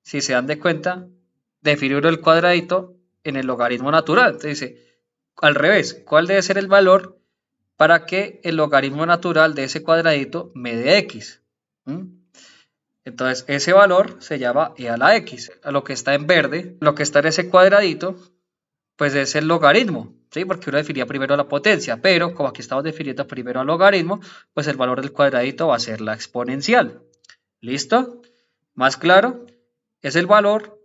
si se dan de cuenta, define uno el cuadradito en el logaritmo natural. Entonces dice, al revés, ¿cuál debe ser el valor para que el logaritmo natural de ese cuadradito me dé x? Entonces, ese valor se llama e a la x. A lo que está en verde, lo que está en ese cuadradito, pues es el logaritmo, ¿sí? Porque uno definía primero la potencia, pero como aquí estamos definiendo primero el logaritmo, pues el valor del cuadradito va a ser la exponencial. ¿Listo? ¿Más claro? Es el valor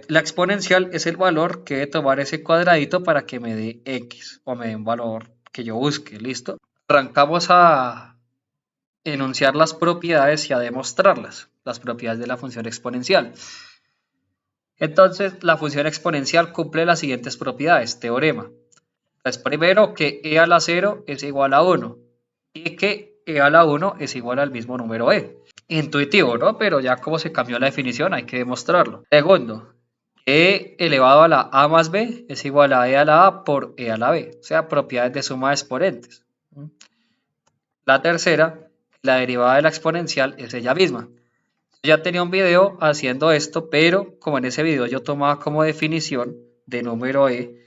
la exponencial es el valor que debe tomar ese cuadradito para que me dé x o me dé un valor que yo busque. ¿Listo? Arrancamos a enunciar las propiedades y a demostrarlas, las propiedades de la función exponencial. Entonces, la función exponencial cumple las siguientes propiedades. Teorema. Entonces, primero que e a la 0 es igual a 1 y que e a la 1 es igual al mismo número e. Intuitivo, ¿no? Pero ya como se cambió la definición hay que demostrarlo. Segundo, e elevado a la a más b es igual a e a la a por e a la b, o sea, propiedades de suma de exponentes. La tercera, la derivada de la exponencial es ella misma. Yo ya tenía un video haciendo esto, pero como en ese video yo tomaba como definición de número e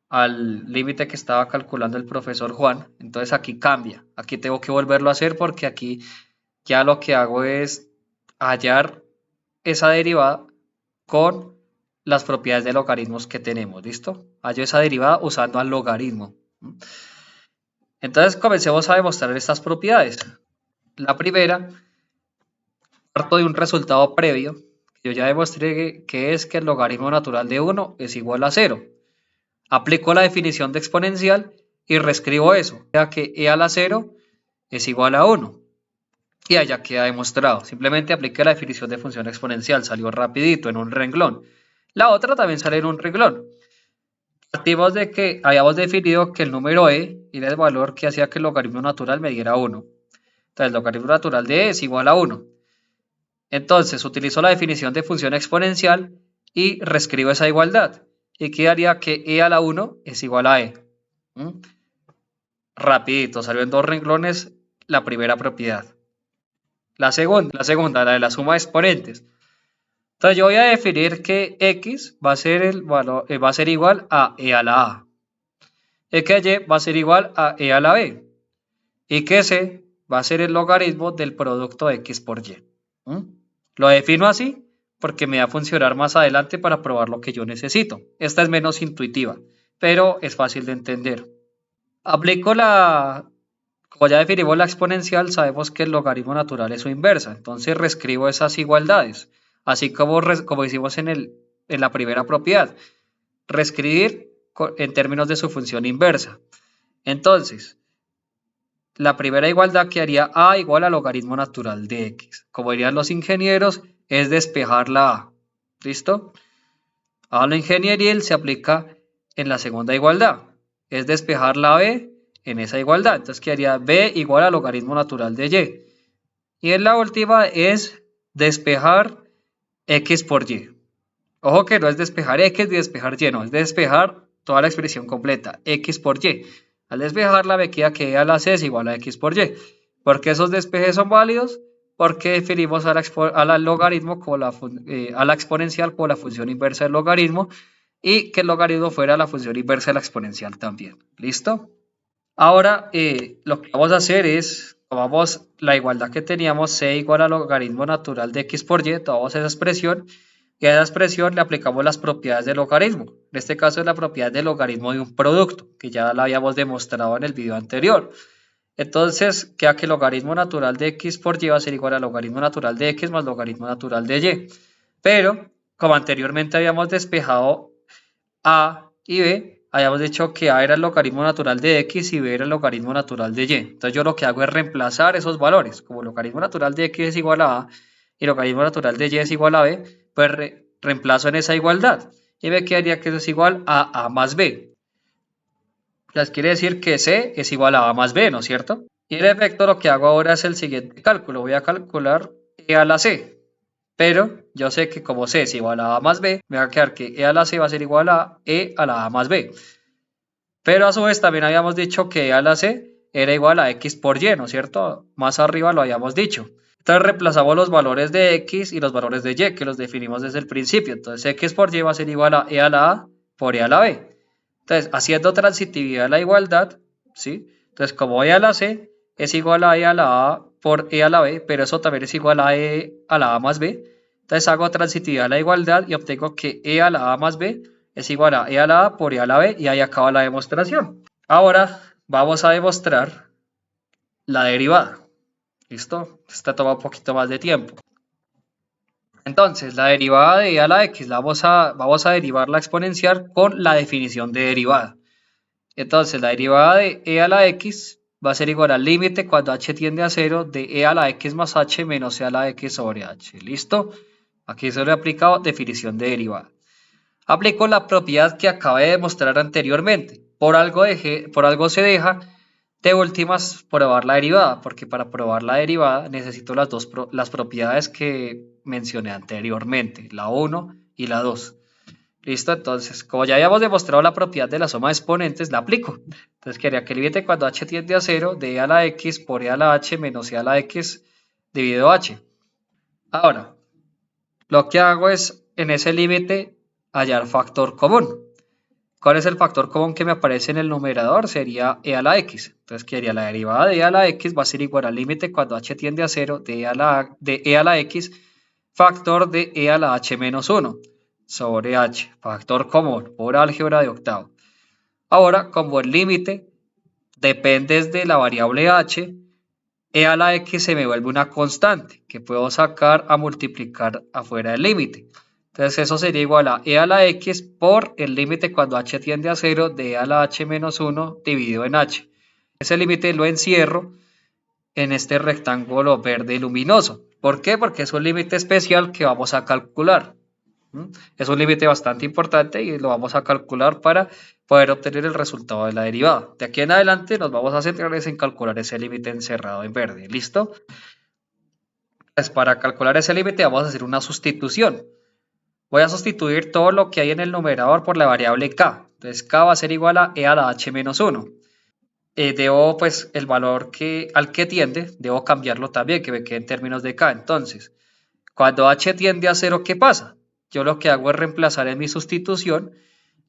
al límite que estaba calculando el profesor Juan, entonces aquí cambia. Aquí tengo que volverlo a hacer porque aquí ya lo que hago es hallar esa derivada con las propiedades de logaritmos que tenemos, ¿listo? Hallo esa derivada usando al logaritmo. Entonces comencemos a demostrar estas propiedades. La primera, parto de un resultado previo, que yo ya demostré que es que el logaritmo natural de 1 es igual a 0. Aplico la definición de exponencial y reescribo eso, ya que e a la 0 es igual a 1. Y allá queda demostrado. Simplemente apliqué la definición de función exponencial. Salió rapidito en un renglón. La otra también sale en un renglón. Partimos de que habíamos definido que el número e era el valor que hacía que el logaritmo natural me diera 1. Entonces el logaritmo natural de e es igual a 1. Entonces utilizo la definición de función exponencial y reescribo esa igualdad. Y quedaría que e a la 1 es igual a e. Rapidito, salió en 2 renglones la primera propiedad. La segunda, la de la suma de exponentes. Entonces yo voy a definir que x va a ser va a ser igual a e a la a. Y que y va a ser igual a e a la b. Y que c va a ser el logaritmo del producto de x por y. Lo defino así porque me va a funcionar más adelante para probar lo que yo necesito. Esta es menos intuitiva, pero es fácil de entender. Aplico como ya definimos la exponencial, sabemos que el logaritmo natural es su inversa. Entonces reescribo esas igualdades, así como hicimos en la primera propiedad. Reescribir en términos de su función inversa. Entonces, la primera igualdad quedaría a igual al logaritmo natural de x. Como dirían los ingenieros, es despejar la a. ¿Listo? A lo ingenieril se aplica en la segunda igualdad. Es despejar la b en esa igualdad. Entonces quedaría b igual al logaritmo natural de y. Y en la última es despejar x por y. Ojo que no es despejar x ni despejar y, no. Es despejar toda la expresión completa, x por y. Al despejarla me queda que e a la c es igual a x por y. ¿Por qué esos despejes son válidos? Porque definimos al logaritmo como a la exponencial como la función inversa del logaritmo y que el logaritmo fuera la función inversa de la exponencial también. ¿Listo? Ahora lo que vamos a hacer es, tomamos la igualdad que teníamos, c igual al logaritmo natural de x por y, tomamos esa expresión y a esa expresión le aplicamos las propiedades del logaritmo. En este caso es la propiedad del logaritmo de un producto, que ya la habíamos demostrado en el video anterior. Entonces queda que el logaritmo natural de x por y va a ser igual al logaritmo natural de x más logaritmo natural de y. Pero, como anteriormente habíamos despejado a y b, habíamos dicho que a era el logaritmo natural de x y b era el logaritmo natural de y. Entonces yo lo que hago es reemplazar esos valores. Como el logaritmo natural de x es igual a a y el logaritmo natural de y es igual a b, pues reemplazo en esa igualdad. Y me quedaría que eso es igual a más b. Les quiere decir que c es igual a más b, ¿no es cierto? Y en efecto lo que hago ahora es el siguiente cálculo. Voy a calcular e a la c. Pero yo sé que como c es igual a más b, me va a quedar que e a la c va a ser igual a e a la a más b. Pero a su vez también habíamos dicho que e a la c era igual a x por y, ¿no es cierto? Más arriba lo habíamos dicho. Entonces reemplazamos los valores de x y los valores de y, que los definimos desde el principio. Entonces x por y va a ser igual a e a la a por e a la b. Entonces, haciendo transitividad de la igualdad, ¿sí? Entonces, como e a la c es igual a e a la a por e a la b, pero eso también es igual a e a la a más b, entonces hago transitividad de la igualdad y obtengo que e a la a más b es igual a e a la a por e a la b y ahí acaba la demostración. Ahora vamos a demostrar la derivada. ¿Listo? Esta toma un poquito más de tiempo. Entonces, la derivada de e a la x, vamos a derivar la exponencial con la definición de derivada. Entonces, la derivada de e a la x va a ser igual al límite cuando h tiende a 0 de e a la x más h menos e a la x sobre h. ¿Listo? Aquí se le ha aplicado definición de derivada. Aplico la propiedad que acabé de demostrar anteriormente. Por algo se deja de últimas probar la derivada, porque para probar la derivada necesito las propiedades que mencioné anteriormente, la 1 y la 2. ¿Listo? Entonces, como ya habíamos demostrado la propiedad de la suma de exponentes, la aplico. Entonces, quedaría que el límite cuando h tiende a 0 de e a la x por e a la h menos e a la x dividido h. Ahora, lo que hago es, en ese límite, hallar factor común. ¿Cuál es el factor común que me aparece en el numerador? Sería e a la x. Entonces quedaría la derivada de e a la x va a ser igual al límite cuando h tiende a 0 de e a la x factor de e a la h menos 1 sobre h, factor común por álgebra de octavo. Ahora, como el límite depende de la variable h, e a la x se me vuelve una constante que puedo sacar a multiplicar afuera del límite. Entonces eso sería igual a e a la x por el límite cuando h tiende a 0 de e a la h menos 1 dividido en h. Ese límite lo encierro en este rectángulo verde luminoso. ¿Por qué? Porque es un límite especial que vamos a calcular. Es un límite bastante importante y lo vamos a calcular para poder obtener el resultado de la derivada. De aquí en adelante nos vamos a centrar en calcular ese límite encerrado en verde. ¿Listo? Pues para calcular ese límite vamos a hacer una sustitución. Voy a sustituir todo lo que hay en el numerador por la variable k. Entonces k va a ser igual a e a la h menos 1. Debo, pues, el valor al que tiende, debo cambiarlo también, que me quede en términos de k. Entonces, cuando h tiende a 0, ¿qué pasa? Yo lo que hago es reemplazar en mi sustitución.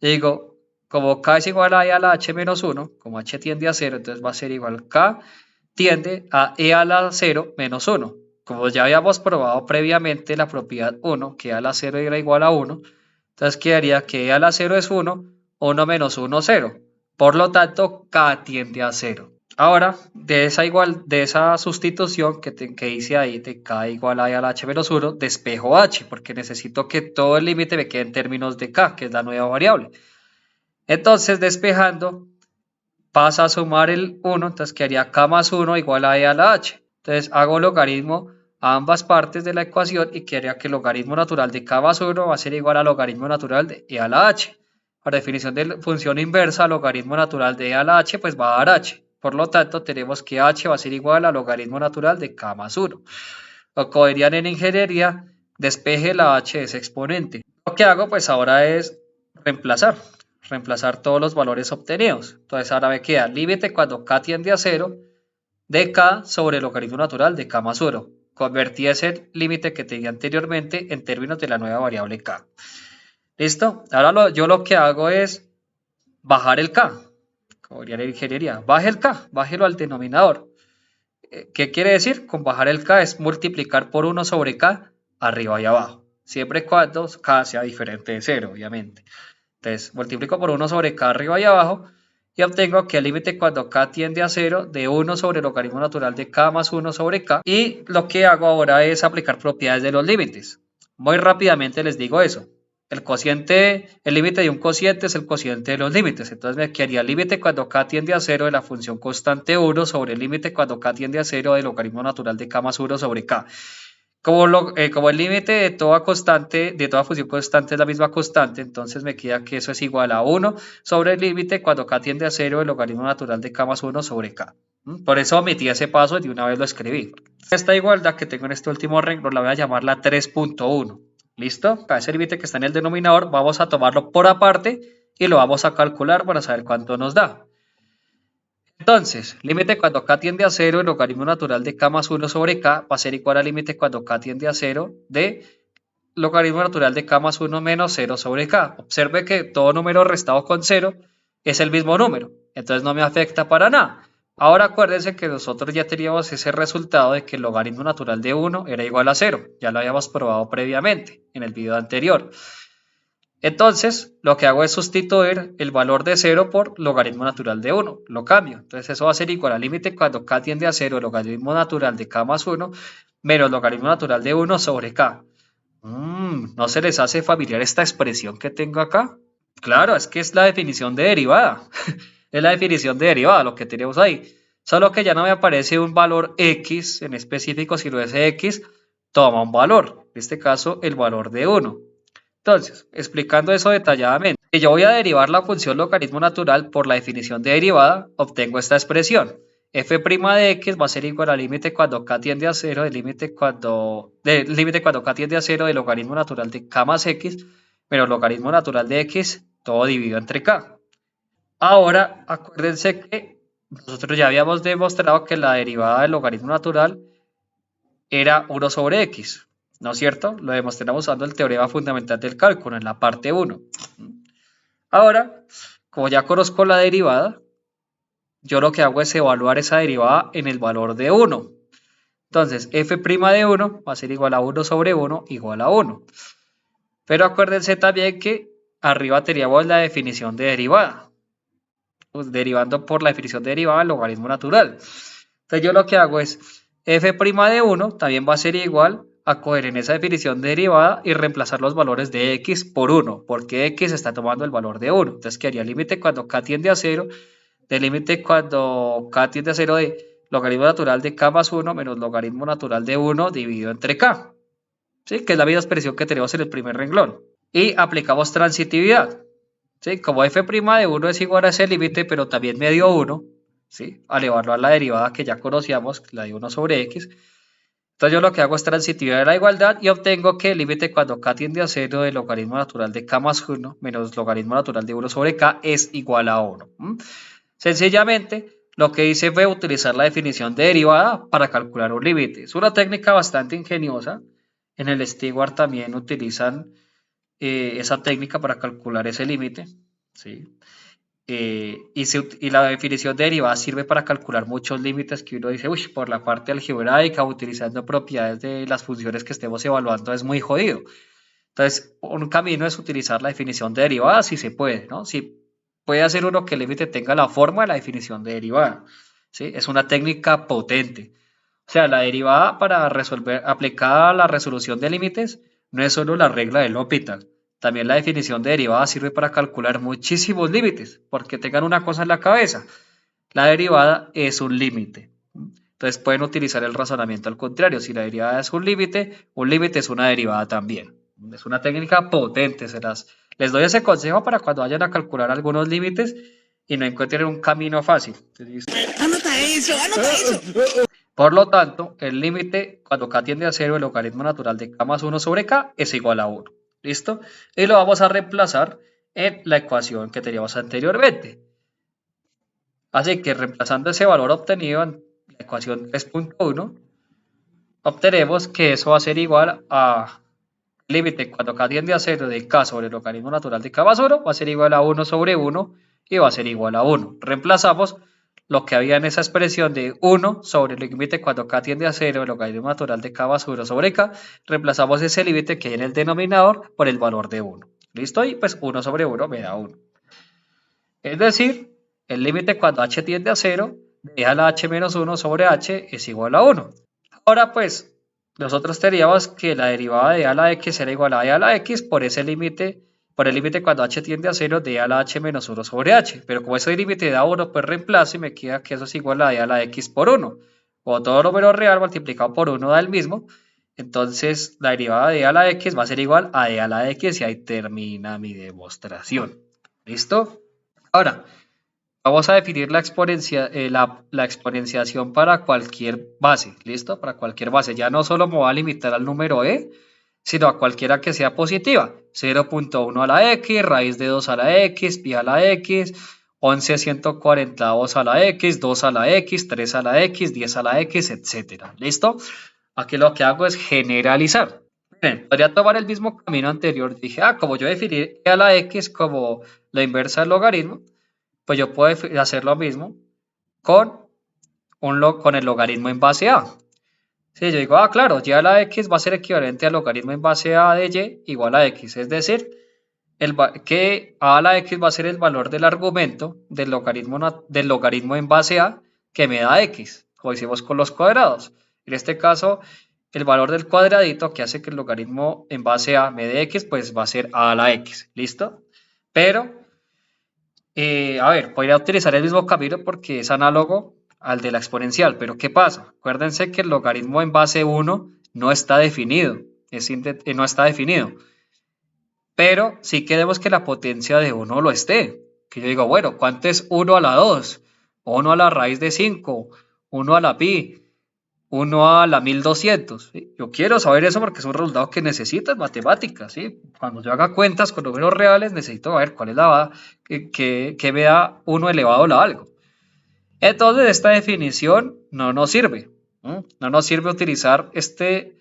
Y digo, como k es igual a e a la h menos 1, como h tiende a 0, entonces va a ser igual k tiende a e a la 0 menos 1. Como ya habíamos probado previamente la propiedad 1, que e a la 0 era igual a 1, entonces quedaría que e a la 0 es 1, 1 menos 1, 0. Por lo tanto, k tiende a 0. Ahora, de esa sustitución que hice ahí de k igual a e a la h menos 1, despejo h, porque necesito que todo el límite me quede en términos de k, que es la nueva variable. Entonces, despejando, pasa a sumar el 1, entonces quedaría k más 1 igual a e a la h. Entonces hago logaritmo a ambas partes de la ecuación y quedaría que el logaritmo natural de k más 1 va a ser igual al logaritmo natural de e a la h. Por definición de función inversa, logaritmo natural de e a la h pues va a dar h. Por lo tanto, tenemos que h va a ser igual al logaritmo natural de k más 1. O como dirían en ingeniería, despeje la h de ese exponente. Lo que hago pues ahora es reemplazar todos los valores obtenidos. Entonces ahora me queda límite cuando k tiende a 0 de k sobre el logaritmo natural de k más 1. Convertí ese límite que tenía anteriormente en términos de la nueva variable k. ¿Listo? Ahora yo lo que hago es bajar el k. Como diría la ingeniería, baje el k, bájelo al denominador. ¿Qué quiere decir? Con bajar el k es multiplicar por 1 sobre k arriba y abajo. Siempre y cuando k sea diferente de 0, obviamente. Entonces multiplico por 1 sobre k arriba y abajo y obtengo que el límite cuando k tiende a 0 de 1 sobre el logaritmo natural de k más 1 sobre k. Y lo que hago ahora es aplicar propiedades de los límites. Muy rápidamente les digo eso. El límite de un cociente es el cociente de los límites. Entonces me quedaría el límite cuando k tiende a 0 de la función constante 1 sobre el límite cuando k tiende a 0 del logaritmo natural de k más 1 sobre k. Como el límite de toda función constante es la misma constante, entonces me queda que eso es igual a 1 sobre el límite cuando k tiende a 0 del logaritmo natural de k más 1 sobre k. Por eso omití ese paso y de una vez lo escribí. Esta igualdad que tengo en este último renglón la voy a llamar la 3.1. ¿Listo? Para ese límite que está en el denominador vamos a tomarlo por aparte y lo vamos a calcular para saber cuánto nos da. Entonces, límite cuando k tiende a 0, el logaritmo natural de k más 1 sobre k va a ser igual al límite cuando k tiende a 0 de logaritmo natural de k más 1 menos 0 sobre k. Observe que todo número restado con 0 es el mismo número, entonces no me afecta para nada. Ahora acuérdense que nosotros ya teníamos ese resultado de que el logaritmo natural de 1 era igual a 0. Ya lo habíamos probado previamente en el video anterior. Entonces, lo que hago es sustituir el valor de 0 por logaritmo natural de 1. Lo cambio. Entonces, eso va a ser igual al límite cuando k tiende a 0, el logaritmo natural de k más 1, menos logaritmo natural de 1 sobre k. ¿No se les hace familiar esta expresión que tengo acá? Claro, es que es la definición de derivada. Es la definición de derivada, lo que tenemos ahí. Solo que ya no me aparece un valor x en específico, sino ese x toma un valor. En este caso, el valor de 1. Entonces, explicando eso detalladamente, si yo voy a derivar la función logaritmo natural por la definición de derivada, obtengo esta expresión. F' de x va a ser igual al límite cuando k tiende a 0, del límite cuando k tiende a 0 del logaritmo natural de k más x, menos logaritmo natural de x, todo dividido entre k. Ahora, acuérdense que nosotros ya habíamos demostrado que la derivada del logaritmo natural era 1 sobre x, ¿no es cierto? Lo demostramos usando el teorema fundamental del cálculo en la parte 1. Ahora, como ya conozco la derivada, yo lo que hago es evaluar esa derivada en el valor de 1. Entonces, f' de 1 va a ser igual a 1 sobre 1 igual a 1. Pero acuérdense también que arriba teníamos la definición de derivada. Pues derivando por la definición de derivada el logaritmo natural. Entonces yo lo que hago es f' de 1 también va a ser igual a coger en esa definición de derivada y reemplazar los valores de x por 1, porque x está tomando el valor de 1. Entonces quedaría límite cuando k tiende a 0, del límite cuando k tiende a 0 de logaritmo natural de k más 1 menos logaritmo natural de 1 dividido entre k. ¿Sí? Que es la misma expresión que tenemos en el primer renglón. Y aplicamos transitividad. ¿Sí? Como f' de 1 es igual a ese límite, pero también me dio 1, ¿sí? Al evaluar la derivada que ya conocíamos, la de 1 sobre x. Entonces yo lo que hago es transitividad de la igualdad y obtengo que el límite cuando k tiende a 0 del logaritmo natural de k más 1 menos logaritmo natural de 1 sobre k es igual a 1. Sencillamente, lo que hice fue utilizar la definición de derivada para calcular un límite. Es una técnica bastante ingeniosa. En el Steward también utilizan esa técnica para calcular ese límite, ¿sí? Y la definición de derivada sirve para calcular muchos límites que uno dice, uy, por la parte algebraica, utilizando propiedades de las funciones que estemos evaluando es muy jodido. Entonces, un camino es utilizar la definición de derivada si se puede, ¿no? Si puede hacer uno que el límite tenga la forma de la definición de derivada, ¿sí? Es una técnica potente. O sea, la derivada para aplicada a la resolución de límites no es solo la regla del L'Hopital. También la definición de derivada sirve para calcular muchísimos límites, porque tengan una cosa en la cabeza. la derivada es un límite. Entonces pueden utilizar el razonamiento al contrario. Si la derivada es un límite es una derivada también. Es una técnica potente. Les doy ese consejo para cuando vayan a calcular algunos límites y no encuentren un camino fácil. Anota eso, anota eso. Por lo tanto, el límite cuando k tiende a 0, el logaritmo natural de k más 1 sobre k es igual a 1. ¿Listo? Y lo vamos a reemplazar en la ecuación que teníamos anteriormente. Así que reemplazando ese valor obtenido en la ecuación 3.1, obtenemos que eso va a ser igual a límite cuando k tiende a 0 de k sobre el logaritmo natural de k más 1 va a ser igual a 1 sobre 1 y va a ser igual a 1. Reemplazamos lo que había en esa expresión de 1 sobre el límite cuando k tiende a 0, el logaritmo natural de k más 1 sobre k, reemplazamos ese límite que hay en el denominador por el valor de 1. ¿Listo? Y pues 1 sobre 1 me da 1. Es decir, el límite cuando h tiende a 0 de a la h menos 1 sobre h es igual a 1. Ahora pues, nosotros teníamos que la derivada de a a la x era igual a e a la x por ese límite. Por el límite cuando h tiende a 0 de a la h menos 1 sobre h. Pero como ese límite da 1, pues reemplazo y me queda que eso es igual a e a la x por 1. O todo número real multiplicado por 1 da el mismo. Entonces la derivada de e a la x va a ser igual a e a la x y ahí termina mi demostración. ¿Listo? Ahora, vamos a definir la exponenciación para cualquier base. ¿Listo? Para cualquier base. Ya no solo me voy a limitar al número e, sino a cualquiera que sea positiva. 0.1 a la x, raíz de 2 a la x, pi a la x, 11.142 a la x, 2 a la x, 3 a la x, 10 a la x, etc. ¿Listo? Aquí lo que hago es generalizar. Miren, podría tomar el mismo camino anterior. Dije, como yo definí e a la x como la inversa del logaritmo, pues yo puedo hacer lo mismo con el logaritmo en base a. Si yo digo, claro, y a la x va a ser equivalente al logaritmo en base a de y igual a x. Es decir, que a la x va a ser el valor del argumento del logaritmo en base a que me da x, como hicimos con los cuadrados. En este caso, el valor del cuadradito que hace que el logaritmo en base a me dé x, pues va a ser a la x. ¿Listo? Pero, podría utilizar el mismo camino porque es análogo al de la exponencial, pero ¿qué pasa? Acuérdense que el logaritmo en base 1 no está definido, no está definido, pero sí queremos que la potencia de 1 lo esté, que yo digo, bueno, ¿cuánto es 1 a la 2? 1 a la raíz de 5, 1 a la pi, 1 a la 1200, ¿sí? Yo quiero saber eso porque es un resultado que necesito en matemáticas, ¿sí? Cuando yo haga cuentas con números reales necesito ver cuál es que me da 1 elevado a algo. Entonces esta definición no nos sirve. No nos sirve utilizar este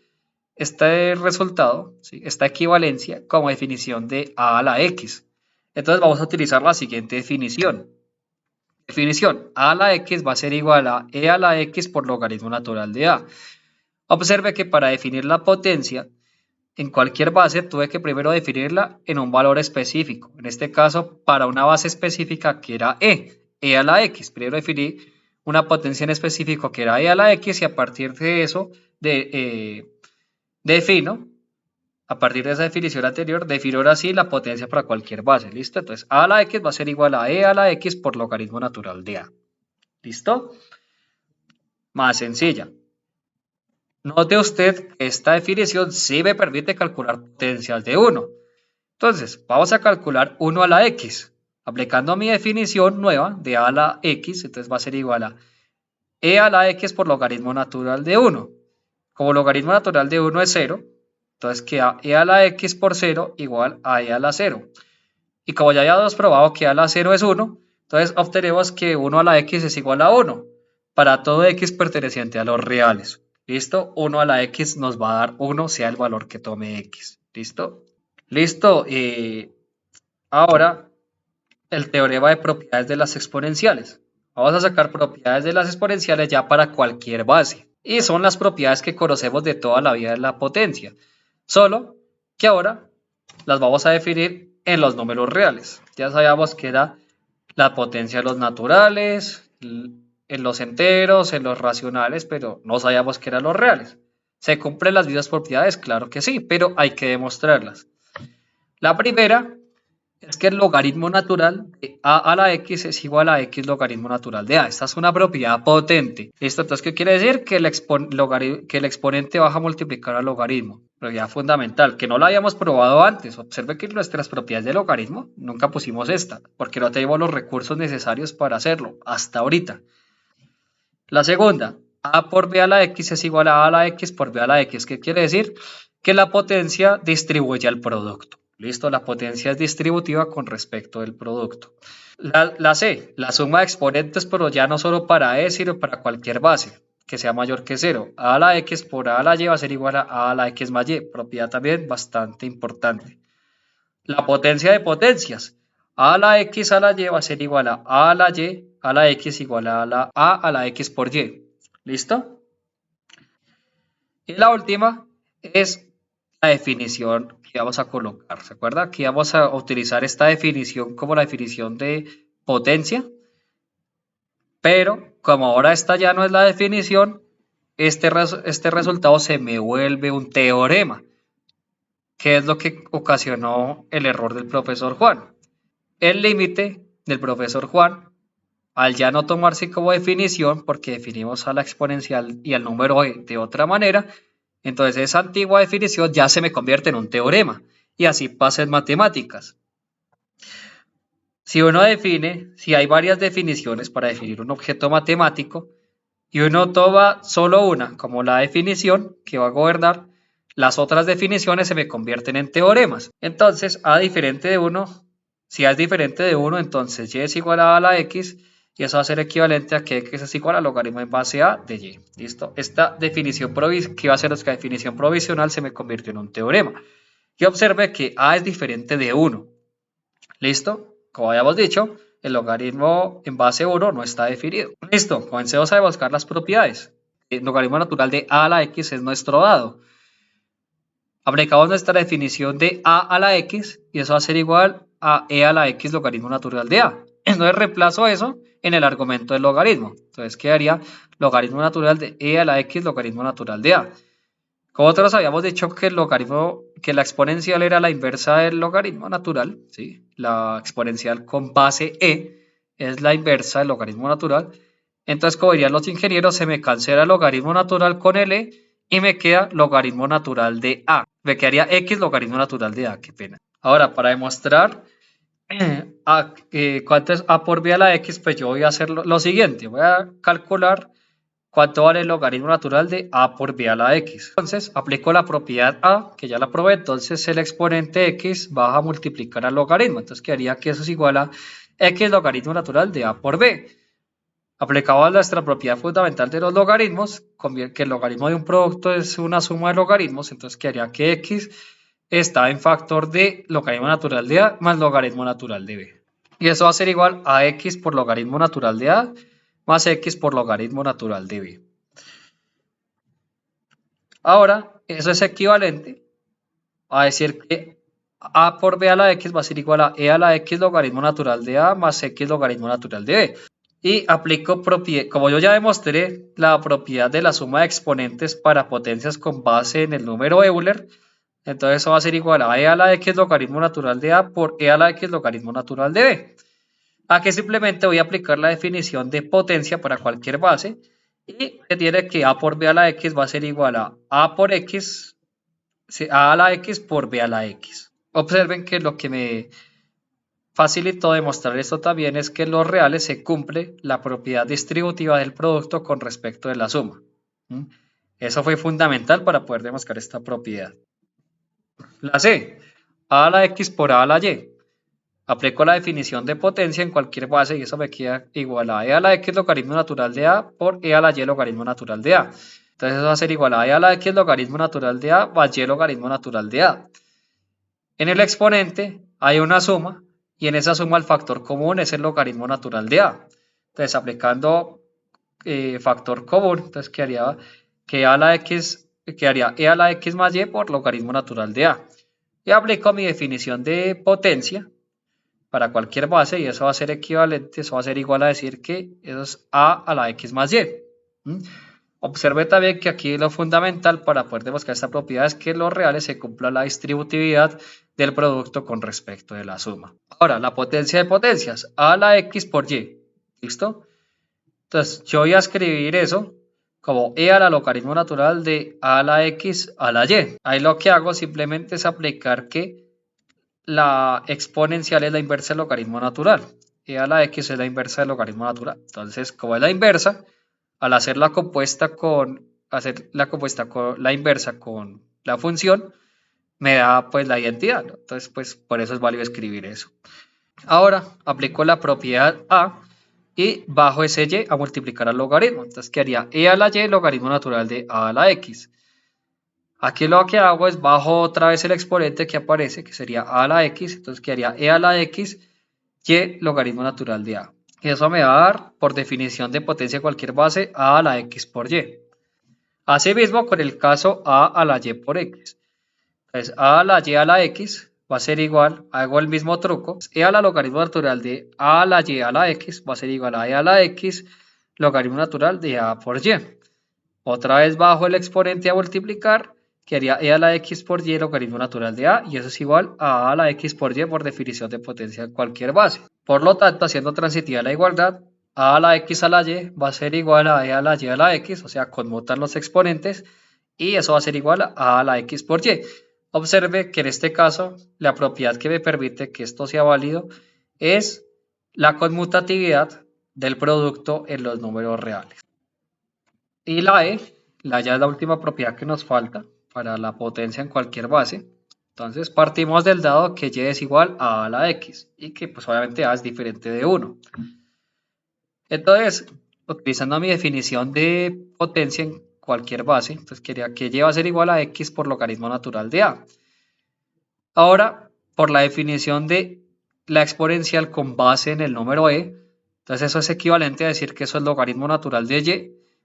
resultado, ¿sí? Esta equivalencia como definición de a la x. Entonces vamos a utilizar la siguiente definición. Definición, a la x va a ser igual a e a la x por logaritmo natural de a. Observe que para definir la potencia en cualquier base tuve que primero definirla en un valor específico. En este caso para una base específica que era e a la x. Primero definí una potencia en específico que era e a la x y a partir de eso a partir de esa definición anterior, defino ahora sí la potencia para cualquier base. ¿Listo? Entonces a la x va a ser igual a e a la x por logaritmo natural de a. ¿Listo? Más sencilla. Note usted que esta definición sí me permite calcular potencias de 1. Entonces, vamos a calcular 1 a la x. Aplicando mi definición nueva de a la x, entonces va a ser igual a e a la x por logaritmo natural de 1. Como logaritmo natural de 1 es 0, entonces queda e a la x por 0 igual a e a la 0. Y como ya habíamos probado que a la 0 es 1, entonces obtenemos que 1 a la x es igual a 1 para todo x perteneciente a los reales. ¿Listo? 1 a la x nos va a dar 1 sea el valor que tome x. ¿Listo? Listo. Ahora el teorema de propiedades de las exponenciales. Vamos a sacar propiedades de las exponenciales ya para cualquier base. Y son las propiedades que conocemos de toda la vida de la potencia. Solo que ahora las vamos a definir en los números reales. Ya sabíamos que era la potencia de los naturales, en los enteros, en los racionales, pero no sabíamos que eran los reales. ¿Se cumplen las mismas propiedades? Claro que sí, pero hay que demostrarlas. La primera es que el logaritmo natural de a a la x es igual a x logaritmo natural de a. Esta es una propiedad potente. ¿Listo? Entonces, ¿qué quiere decir? Que el exponente baja a multiplicar al logaritmo. Propiedad fundamental, que no la habíamos probado antes. Observe que en nuestras propiedades de logaritmo nunca pusimos esta, porque no tenemos los recursos necesarios para hacerlo, hasta ahorita. La segunda, a por b a la x es igual a la x por b a la x. ¿Qué quiere decir? Que la potencia distribuye al producto. ¿Listo? La potencia es distributiva con respecto del producto. La C, la suma de exponentes, pero ya no solo para E, sino para cualquier base que sea mayor que 0. A la x por a la y va a ser igual a la x más y. Propiedad también bastante importante. La potencia de potencias. A la x a la y va a ser igual a la y a la x igual a la x por y. ¿Listo? Y la última es la definición que vamos a colocar. ¿Se acuerda? Aquí vamos a utilizar esta definición como la definición de potencia. Pero como ahora esta ya no es la definición, este resultado se me vuelve un teorema. ¿Qué es lo que ocasionó el error del profesor Juan? El límite del profesor Juan, al ya no tomarse como definición, porque definimos a la exponencial y al número e de otra manera, entonces esa antigua definición ya se me convierte en un teorema. Y así pasa en matemáticas. Si uno define, si hay varias definiciones para definir un objeto matemático, y uno toma solo una como la definición que va a gobernar, las otras definiciones se me convierten en teoremas. Entonces, A diferente de 1, si A es diferente de 1, entonces Y es igual a la X, y eso va a ser equivalente a que X es igual al logaritmo en base A de Y. ¿Listo? Esta definición que iba a ser nuestra definición provisional se me convirtió en un teorema. Y observe que A es diferente de 1. ¿Listo? Como habíamos dicho, el logaritmo en base 1 no está definido. Listo, comencemos a buscar las propiedades. El logaritmo natural de a la x es nuestro dado. Aplicamos nuestra definición de a a la x y eso va a ser igual a e a la x logaritmo natural de a. Entonces reemplazo eso en el argumento del logaritmo. Entonces quedaría logaritmo natural de e a la x logaritmo natural de a. Como otros habíamos dicho que la exponencial era la inversa del logaritmo natural, ¿sí? La exponencial con base e es la inversa del logaritmo natural. Entonces, como dirían los ingenieros, se me cancela el logaritmo natural con el e y me queda logaritmo natural de a. Me quedaría x logaritmo natural de a, qué pena. Ahora, para demostrar cuánto es a por b a la x, pues yo voy a hacer lo siguiente. Voy a calcular cuánto vale el logaritmo natural de a por b a la x. Entonces, aplico la propiedad a, que ya la probé, entonces el exponente x va a multiplicar al logaritmo. Entonces, quedaría que eso es igual a x logaritmo natural de a por b. Aplicado a nuestra propiedad fundamental de los logaritmos, que el logaritmo de un producto es una suma de logaritmos, entonces quedaría que x está en factor de logaritmo natural de a más logaritmo natural de b. Y eso va a ser igual a x por logaritmo natural de a más x por logaritmo natural de b. Ahora, eso es equivalente a decir que a por b a la x va a ser igual a e a la x logaritmo natural de a más x logaritmo natural de b. Y aplico como yo ya demostré la propiedad de la suma de exponentes para potencias con base en el número Euler, entonces eso va a ser igual a e a la x logaritmo natural de a por e a la x logaritmo natural de b. Aquí simplemente voy a aplicar la definición de potencia para cualquier base y se tiene que a por b a la x va a ser igual a por x, a la x por b a la x. Observen que lo que me facilitó demostrar esto también es que en los reales se cumple la propiedad distributiva del producto con respecto de la suma. Eso fue fundamental para poder demostrar esta propiedad. La C, a la x por a la y. Aplico la definición de potencia en cualquier base y eso me queda igual a e a la x logaritmo natural de a por e a la y logaritmo natural de a. Entonces eso va a ser igual a e a la x logaritmo natural de a más y logaritmo natural de a. En el exponente hay una suma y en esa suma el factor común es el logaritmo natural de a. Entonces aplicando factor común, entonces quedaría e a la x más y por logaritmo natural de a. Y aplico mi definición de potencia para cualquier base y eso va a ser equivalente, eso va a ser igual a decir que eso es a la x más y. Observe también que aquí lo fundamental para poder demostrar esta propiedad es que en los reales se cumpla la distributividad del producto con respecto de la suma. Ahora, la potencia de potencias, a a la x por y, ¿listo? Entonces, yo voy a escribir eso como e a la logaritmo natural de a a la x a la y. Ahí lo que hago simplemente es aplicar que la exponencial es la inversa del logaritmo natural. E a la x es la inversa del logaritmo natural. Entonces, como es la inversa, al hacer la inversa con la función, me da pues la identidad, ¿no? Entonces, pues por eso es válido escribir eso. Ahora, aplico la propiedad a y bajo ese y a multiplicar al logaritmo. Entonces quedaría e a la y logaritmo natural de a a la x. Aquí lo que hago es bajo otra vez el exponente que aparece, que sería a a la x. Entonces quedaría e a la x y logaritmo natural de a. Y eso me va a dar, por definición de potencia de cualquier base, a a la x por y. Asimismo, con el caso a a la y por x. Entonces a a la y a la x va a ser igual, hago el mismo truco, e a la logaritmo natural de a a la y a la x va a ser igual a e a la x logaritmo natural de a por y. Otra vez bajo el exponente a multiplicar, quedaría e a la x por y logaritmo natural de a, y eso es igual a la x por y por definición de potencia de cualquier base. Por lo tanto, haciendo transitiva la igualdad, a la x a la y va a ser igual a e a la y a la x, o sea, conmutar los exponentes, y eso va a ser igual a la x por y. Observe que en este caso la propiedad que me permite que esto sea válido es la conmutatividad del producto en los números reales. Y la ya es la última propiedad que nos falta para la potencia en cualquier base. Entonces partimos del dado que y es igual a la x y que pues obviamente a es diferente de 1. Entonces, utilizando mi definición de potencia en cualquier base, entonces quería que y va a ser igual a x por logaritmo natural de a. Ahora, por la definición de la exponencial con base en el número e, entonces eso es equivalente a decir que eso es logaritmo natural de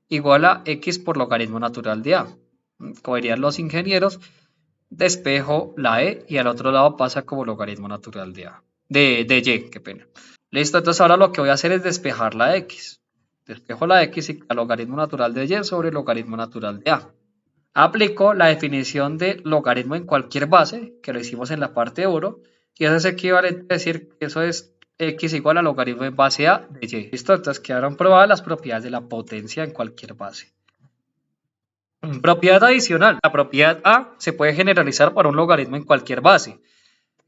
y igual a x por logaritmo natural de a. Como dirían los ingenieros, despejo la e y al otro lado pasa como logaritmo natural de a. De y, qué pena. Listo, entonces ahora lo que voy a hacer es despejar la x. Despejo la x y al logaritmo natural de y sobre el logaritmo natural de a. Aplico la definición de logaritmo en cualquier base, que lo hicimos en la parte 1, y eso es equivalente a decir que eso es x igual a logaritmo en base a de y. Listo, entonces quedaron probadas las propiedades de la potencia en cualquier base. Propiedad adicional. La propiedad a se puede generalizar para un logaritmo en cualquier base.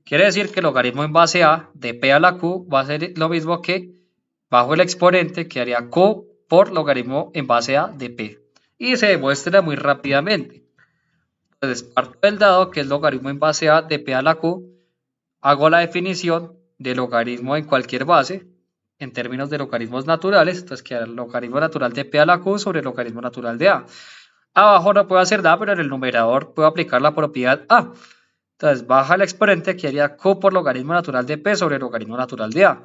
Quiere decir que el logaritmo en base a de p a la q va a ser lo mismo que bajo el exponente que haría q por logaritmo en base a de p. Y se demuestra muy rápidamente. Entonces parto del dado que es logaritmo en base a de p a la q. Hago la definición de logaritmo en cualquier base en términos de logaritmos naturales. Entonces queda el logaritmo natural de p a la q sobre el logaritmo natural de a. Abajo no puedo hacer nada, pero en el numerador puedo aplicar la propiedad a. Entonces baja el exponente que haría q por logaritmo natural de p sobre el logaritmo natural de a.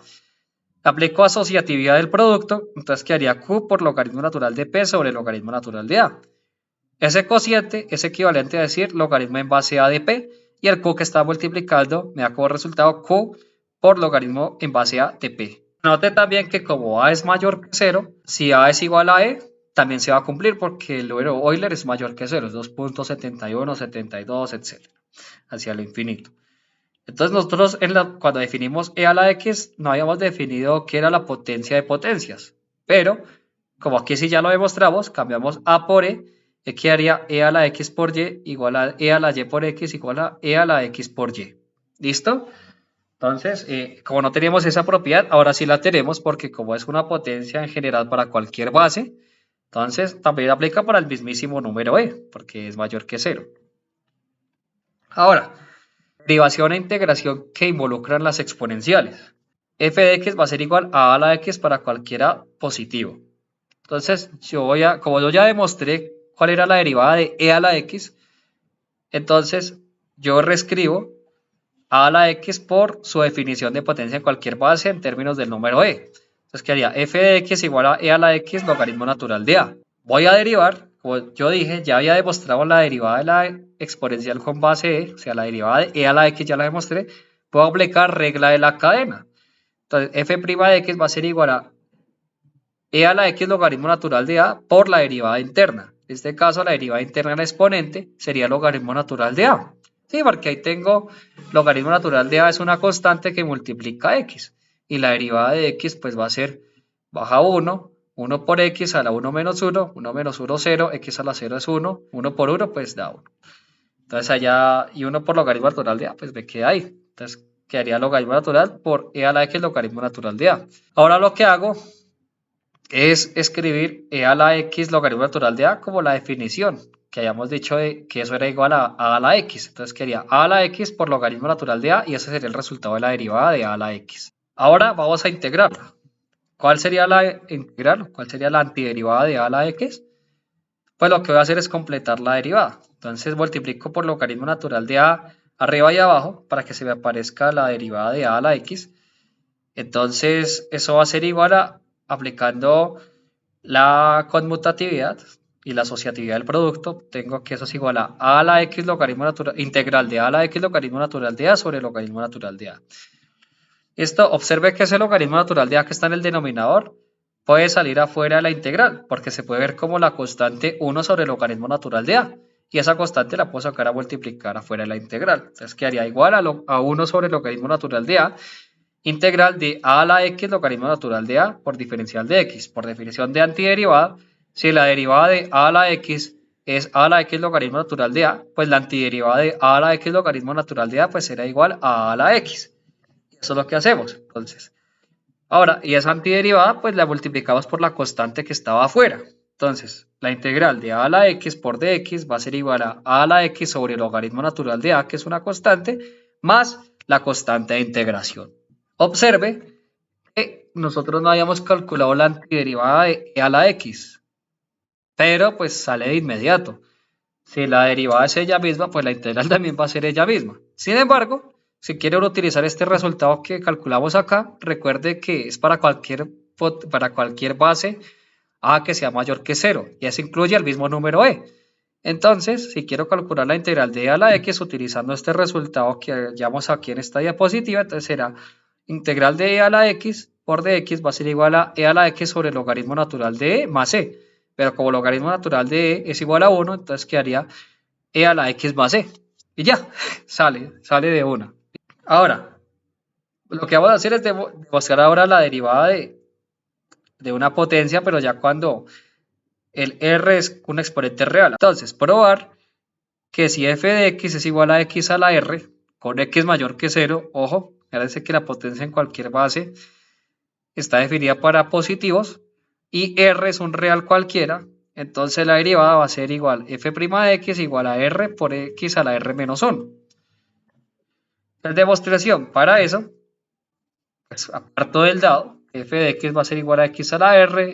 Aplico asociatividad del producto, entonces quedaría q por logaritmo natural de p sobre el logaritmo natural de a. Ese cociente es equivalente a decir logaritmo en base a de p, y el q que está multiplicando me da como resultado q por logaritmo en base a de p. Note también que como a es mayor que 0, si a es igual a e, también se va a cumplir porque el número Euler es mayor que 0, es 2.71, 72, etc. Hacia lo infinito. Entonces nosotros cuando definimos e a la x no habíamos definido qué era la potencia de potencias, pero como aquí sí ya lo demostramos, cambiamos a por e, quedaría e a la x por y igual a e a la y por x igual a e a la x por y. ¿Listo? Entonces, como no teníamos esa propiedad, ahora sí la tenemos porque como es una potencia en general para cualquier base, entonces también aplica para el mismísimo número e, porque es mayor que 0. Ahora, derivación e integración que involucran las exponenciales. F de x va a ser igual a la x para cualquiera positivo. Entonces, como yo ya demostré cuál era la derivada de e a la x, entonces yo reescribo a la x por su definición de potencia en cualquier base en términos del número e. Entonces quedaría f de x igual a e a la x logaritmo natural de a. Voy a derivar, como yo dije, ya había demostrado la derivada de la exponencial con base e, o sea, la derivada de e a la x ya la demostré. Puedo aplicar regla de la cadena. Entonces f' de x va a ser igual a e a la x logaritmo natural de a por la derivada interna. En este caso la derivada interna del exponente sería logaritmo natural de a. Sí, porque ahí tengo logaritmo natural de a es una constante que multiplica x. Y la derivada de x pues va a ser baja 1, 1 por x a la 1 menos 1, 1 menos 1, 0, x a la 0 es 1, 1 por 1 pues da 1. Entonces allá, y 1 por logaritmo natural de a, pues me queda ahí. Entonces quedaría logaritmo natural por e a la x logaritmo natural de a. Ahora lo que hago es escribir e a la x logaritmo natural de a como la definición que hayamos dicho de que eso era igual a la x. Entonces quedaría a la x por logaritmo natural de a y ese sería el resultado de la derivada de a la x. Ahora vamos a integrarla. ¿Cuál sería la integral? ¿Cuál sería la antiderivada de a la x? Pues lo que voy a hacer es completar la derivada. Entonces multiplico por logaritmo natural de a arriba y abajo para que se me aparezca la derivada de a la x. Entonces eso va a ser igual a aplicando la conmutatividad y la asociatividad del producto. Tengo que eso es igual a la x logaritmo natural, integral de a la x logaritmo natural de a sobre logaritmo natural de a. Esto, observe que ese logaritmo natural de a que está en el denominador puede salir afuera de la integral, porque se puede ver como la constante 1 sobre el logaritmo natural de a. Y esa constante la puedo sacar a multiplicar afuera de la integral. Entonces quedaría igual a 1 sobre el logaritmo natural de a, integral de a a la x logaritmo natural de a por diferencial de x. Por definición de antiderivada, si la derivada de a a la x es a a la x logaritmo natural de a, pues la antiderivada de a a la x logaritmo natural de a pues será igual a la x. Eso es lo que hacemos. Entonces, ahora, y esa antiderivada pues la multiplicamos por la constante que estaba afuera. Entonces, la integral de a a la x por dx va a ser igual a la x sobre el logaritmo natural de a, que es una constante, más la constante de integración. Observe que nosotros no habíamos calculado la antiderivada de e a la x, pero pues sale de inmediato. Si la derivada es ella misma, pues la integral también va a ser ella misma. Sin embargo, si quiere utilizar este resultado que calculamos acá, recuerde que es para cualquier base a que sea mayor que 0, y eso incluye el mismo número e. Entonces, si quiero calcular la integral de e a la x utilizando este resultado que hallamos aquí en esta diapositiva, entonces será integral de e a la x por dx va a ser igual a e a la x sobre el logaritmo natural de e más e. Pero como logaritmo natural de e es igual a 1, entonces quedaría e a la x más e. Y ya, sale de una. Ahora, lo que vamos a hacer es demostrar ahora la derivada de una potencia, pero ya cuando el r es un exponente real. Entonces, probar que si f de x es igual a x a la r, con x mayor que 0, ojo, fíjense que la potencia en cualquier base está definida para positivos, y r es un real cualquiera, entonces la derivada va a ser igual f' de x igual a r por x a la r menos 1. La demostración para eso, pues aparto del dado, f de x va a ser igual a x a la r,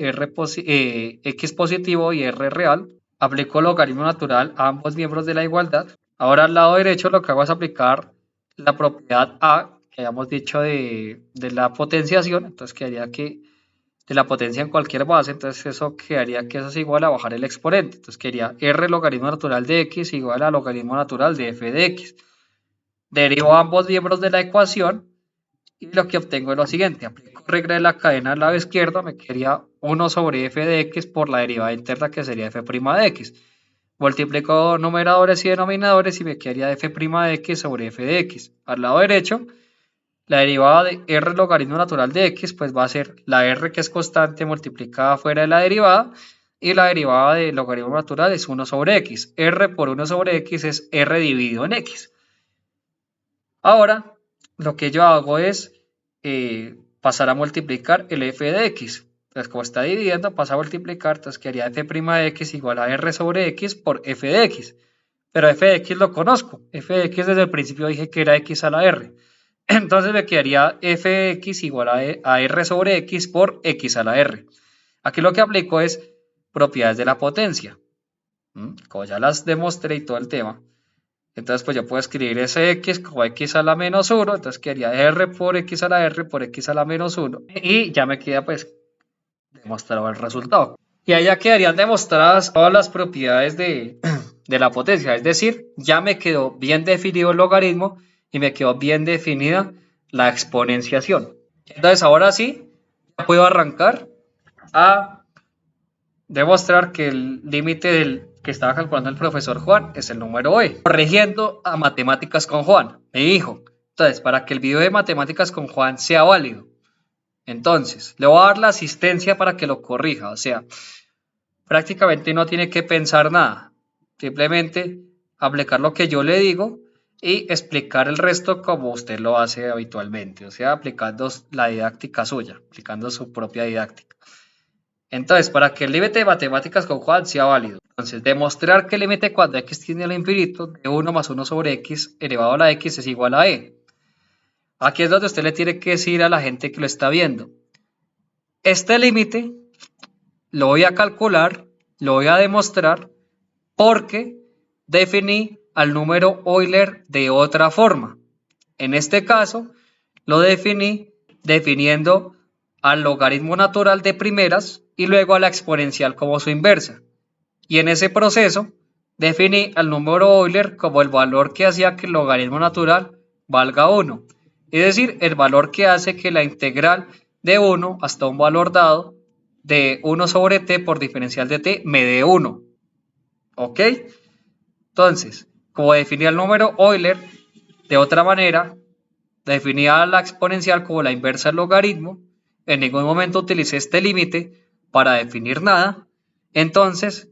x positivo y r real. Aplico logaritmo natural a ambos miembros de la igualdad. Ahora al lado derecho lo que hago es aplicar la propiedad a, que habíamos dicho de la potenciación. Entonces quedaría que de la potencia en cualquier base, entonces eso quedaría que eso es igual a bajar el exponente. Entonces quedaría r logaritmo natural de x igual a logaritmo natural de f de x. Derivo ambos miembros de la ecuación y lo que obtengo es lo siguiente. Aplico regla de la cadena al lado izquierdo, me quedaría 1 sobre f de x por la derivada interna que sería f' de x. Multiplico numeradores y denominadores y me quedaría f' de x sobre f de x. Al lado derecho, la derivada de r logaritmo natural de x pues va a ser la r que es constante multiplicada fuera de la derivada, y la derivada de logaritmo natural es 1 sobre x. R por 1 sobre x es r dividido en x. Ahora, lo que yo hago es pasar a multiplicar el f de x. Entonces, como está dividiendo, pasa a multiplicar, entonces quedaría f' de x igual a r sobre x por f de x. Pero f de x lo conozco. F de x desde el principio dije que era x a la r. Entonces me quedaría f de x igual a r sobre x por x a la r. Aquí lo que aplico es propiedades de la potencia. Como ya las demostré y todo el tema. Entonces pues yo puedo escribir ese x como x a la menos 1. Entonces quedaría r por x a la r por x a la menos 1. Y ya me queda pues demostrado el resultado. Y ahí ya quedarían demostradas todas las propiedades de la potencia. Es decir, ya me quedó bien definido el logaritmo y me quedó bien definida la exponenciación. Entonces ahora sí, ya puedo arrancar a demostrar que el límite del que estaba calculando el profesor Juan es el número E. Corrigiendo a matemáticas con Juan, me dijo. Entonces, para que el video de matemáticas con Juan sea válido, entonces, le voy a dar la asistencia para que lo corrija. O sea, prácticamente no tiene que pensar nada. Simplemente aplicar lo que yo le digo y explicar el resto como usted lo hace habitualmente. O sea, aplicando la didáctica suya, aplicando su propia didáctica. Entonces, para que el límite de matemáticas con Juan sea válido, entonces, demostrar que el límite cuando x tiende al infinito de 1 más 1 sobre x elevado a la x es igual a e. Aquí es donde usted le tiene que decir a la gente que lo está viendo. Este límite lo voy a calcular, lo voy a demostrar porque definí al número Euler de otra forma. En este caso, lo definí definiendo al logaritmo natural de primeras y luego a la exponencial como su inversa. Y en ese proceso definí al número Euler como el valor que hacía que el logaritmo natural valga 1. Es decir, el valor que hace que la integral de 1 hasta un valor dado de 1 sobre t por diferencial de t me dé 1. ¿Ok? Entonces, como definía el número Euler de otra manera, definía la exponencial como la inversa del logaritmo, en ningún momento utilicé este límite para definir nada, entonces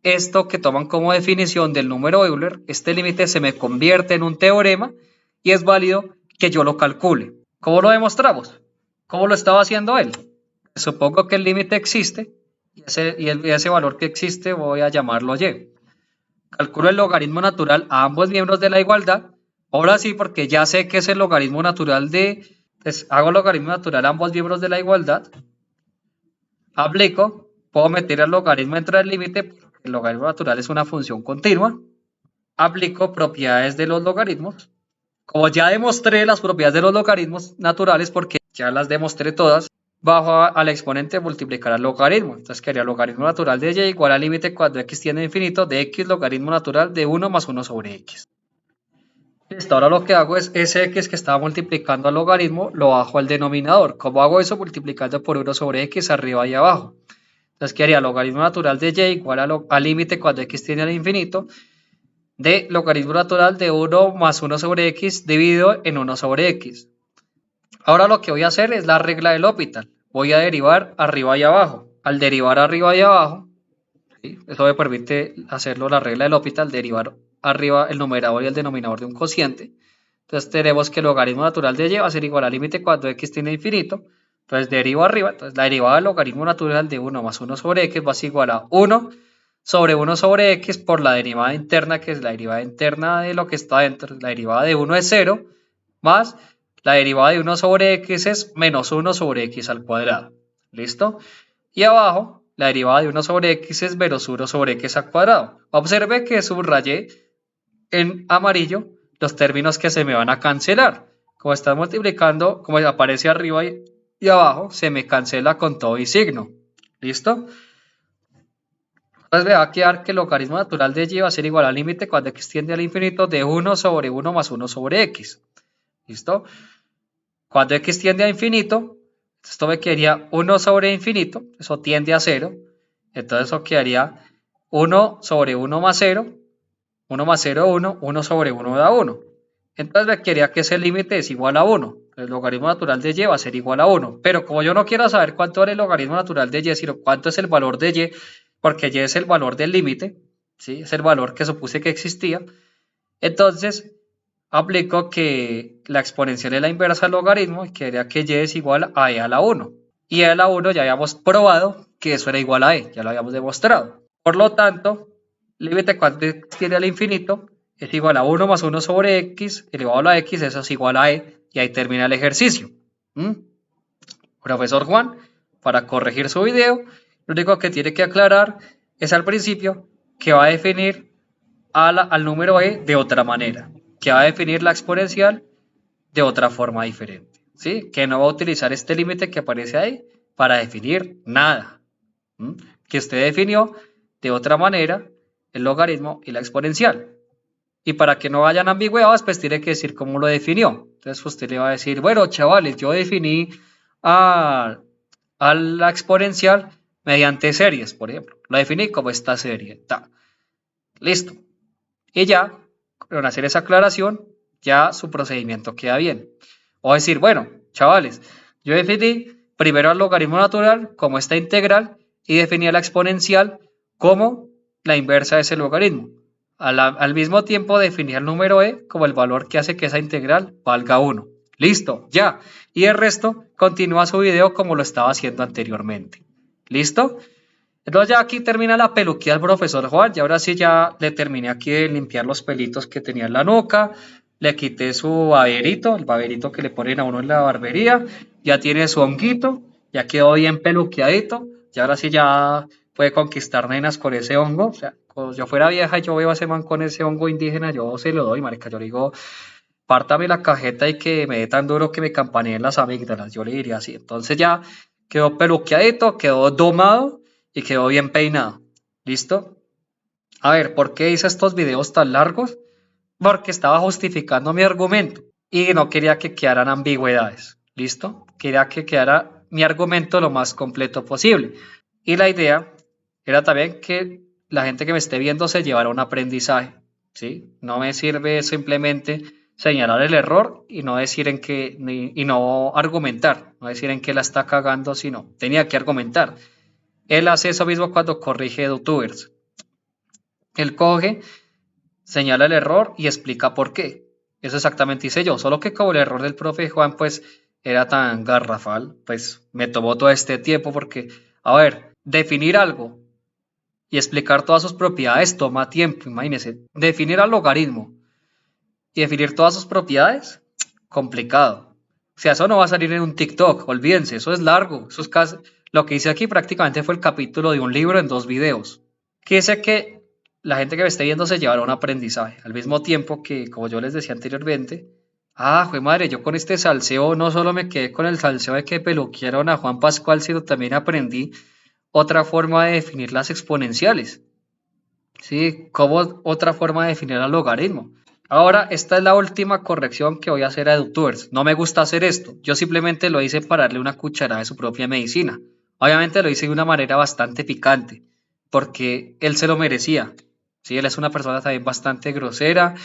esto que toman como definición del número Euler, este límite se me convierte en un teorema y es válido que yo lo calcule. ¿Cómo lo demostramos? ¿Cómo lo estaba haciendo él? Supongo que el límite existe y ese valor que existe voy a llamarlo y. Calculo el logaritmo natural a ambos miembros de la igualdad. Ahora sí, porque ya sé que es el logaritmo natural de... Pues hago logaritmo natural a ambos miembros de la igualdad. Aplico. Puedo meter el logaritmo dentro del límite porque el logaritmo natural es una función continua. Aplico propiedades de los logaritmos. Como ya demostré las propiedades de los logaritmos naturales, porque ya las demostré todas, bajo al exponente multiplicar al logaritmo. Entonces quedaría logaritmo natural de y igual al límite cuando x tiende a infinito de x logaritmo natural de 1 más 1 sobre x. Listo, ahora lo que hago es ese x que estaba multiplicando al logaritmo lo bajo al denominador. ¿Cómo hago eso? Multiplicando por 1 sobre x arriba y abajo. Entonces quedaría logaritmo natural de y igual al límite cuando x tiende al infinito de logaritmo natural de 1 más 1 sobre x dividido en 1 sobre x. Ahora lo que voy a hacer es la regla del L'Hopital. Voy a derivar arriba y abajo. Al derivar arriba y abajo, ¿sí? Eso me permite hacerlo la regla del L'Hopital, derivar arriba el numerador y el denominador de un cociente. Entonces tenemos que el logaritmo natural de y va a ser igual al límite cuando x tiende a infinito. Entonces derivo arriba, entonces la derivada del logaritmo natural de 1 más 1 sobre x va a ser igual a 1 sobre 1 sobre x por la derivada interna, que es la derivada interna de lo que está dentro. La derivada de 1 es 0, más la derivada de 1 sobre x es menos 1 sobre x al cuadrado. ¿Listo? Y abajo, la derivada de 1 sobre x es menos 1 sobre x al cuadrado. Observe que subrayé en amarillo los términos que se me van a cancelar. Como están multiplicando, como aparece arriba y abajo, se me cancela con todo y signo. ¿Listo? Entonces me va a quedar que el logaritmo natural de y va a ser igual al límite cuando x tiende al infinito de 1 sobre 1 más 1 sobre x. ¿Listo? Cuando x tiende a infinito, esto me quedaría 1 sobre infinito, eso tiende a 0. Entonces eso quedaría 1 sobre 1 más 0, 1 más 0, 1, 1 sobre 1 da 1. Entonces me quedaría que ese límite es igual a 1. El logaritmo natural de y va a ser igual a 1. Pero como yo no quiero saber cuánto es el logaritmo natural de y, sino cuánto es el valor de y, porque y es el valor del límite, ¿sí? Es el valor que supuse que existía. Entonces aplico que la exponencial es la inversa del logaritmo y quedaría que y es igual a e a la 1. Y e a la 1 ya habíamos probado que eso era igual a e, ya lo habíamos demostrado. Por lo tanto, límite cuando x tiende al infinito es igual a 1 más 1 sobre x elevado a la x, eso es igual a e, y ahí termina el ejercicio. Profesor Juan, para corregir su video, lo único que tiene que aclarar es al principio que va a definir al número e de otra manera, que va a definir la exponencial de otra forma diferente, ¿sí? Que no va a utilizar este límite que aparece ahí para definir nada, que usted definió de otra manera el logaritmo y la exponencial. Y para que no hayan ambigüedades, pues tiene que decir cómo lo definió. Entonces usted le va a decir, bueno, chavales, yo definí a la exponencial mediante series, por ejemplo. Lo definí como esta serie. Listo. Y ya, con hacer esa aclaración, ya su procedimiento queda bien. O decir, bueno, chavales, yo definí primero el logaritmo natural como esta integral y definía la exponencial como la inversa de ese logaritmo. Al mismo tiempo definía el número e como el valor que hace que esa integral valga 1. Listo, ya. Y el resto continúa su video como lo estaba haciendo anteriormente. ¿Listo? Entonces ya aquí termina la peluquía del profesor Juan. Y ahora sí ya le terminé aquí de limpiar los pelitos que tenía en la nuca. Le quité su baberito, el baberito que le ponen a uno en la barbería. Ya tiene su honguito. Ya quedó bien peluqueadito. Y ahora sí ya puede conquistar nenas con ese hongo. O sea, cuando yo fuera vieja y yo veo a ese man con ese hongo indígena, yo se lo doy, marica. Yo le digo, pártame la cajeta y que me dé tan duro que me campaneen las amígdalas. Yo le diría así. Entonces ya quedó peluqueadito, quedó domado y quedó bien peinado. ¿Listo? A ver, ¿por qué hice estos videos tan largos? Porque estaba justificando mi argumento y no quería que quedaran ambigüedades. ¿Listo? Quería que quedara mi argumento lo más completo posible. Y la idea era también que la gente que me esté viendo se llevara un aprendizaje. ¿Sí? No me sirve simplemente señalar el error y no decir en qué, y no argumentar, no decir en qué la está cagando, sino tenía que argumentar. Él hace eso mismo cuando corrige youtubers. Él coge, señala el error y explica por qué. Eso exactamente hice yo, solo que como el error del profe Juan pues era tan garrafal, pues me tomó todo este tiempo porque, a ver, definir algo y explicar todas sus propiedades toma tiempo, imagínense. Definir al logaritmo y definir todas sus propiedades, complicado. O sea, eso no va a salir en un TikTok, olvídense, eso es largo. Eso es casi, lo que hice aquí prácticamente fue el capítulo de un libro en 2 videos. Quise que la gente que me esté viendo se llevara un aprendizaje, al mismo tiempo que, como yo les decía anteriormente, jue madre, yo con este salseo no solo me quedé con el salseo de que peluquearon a Juan Pascual, sino también aprendí otra forma de definir las exponenciales. ¿Sí? Como otra forma de definir el logaritmo. Ahora, esta es la última corrección que voy a hacer a youtubers. No me gusta hacer esto. Yo simplemente lo hice para darle una cucharada de su propia medicina. Obviamente lo hice de una manera bastante picante, porque él se lo merecía. ¿Sí? Él es una persona también bastante grosera,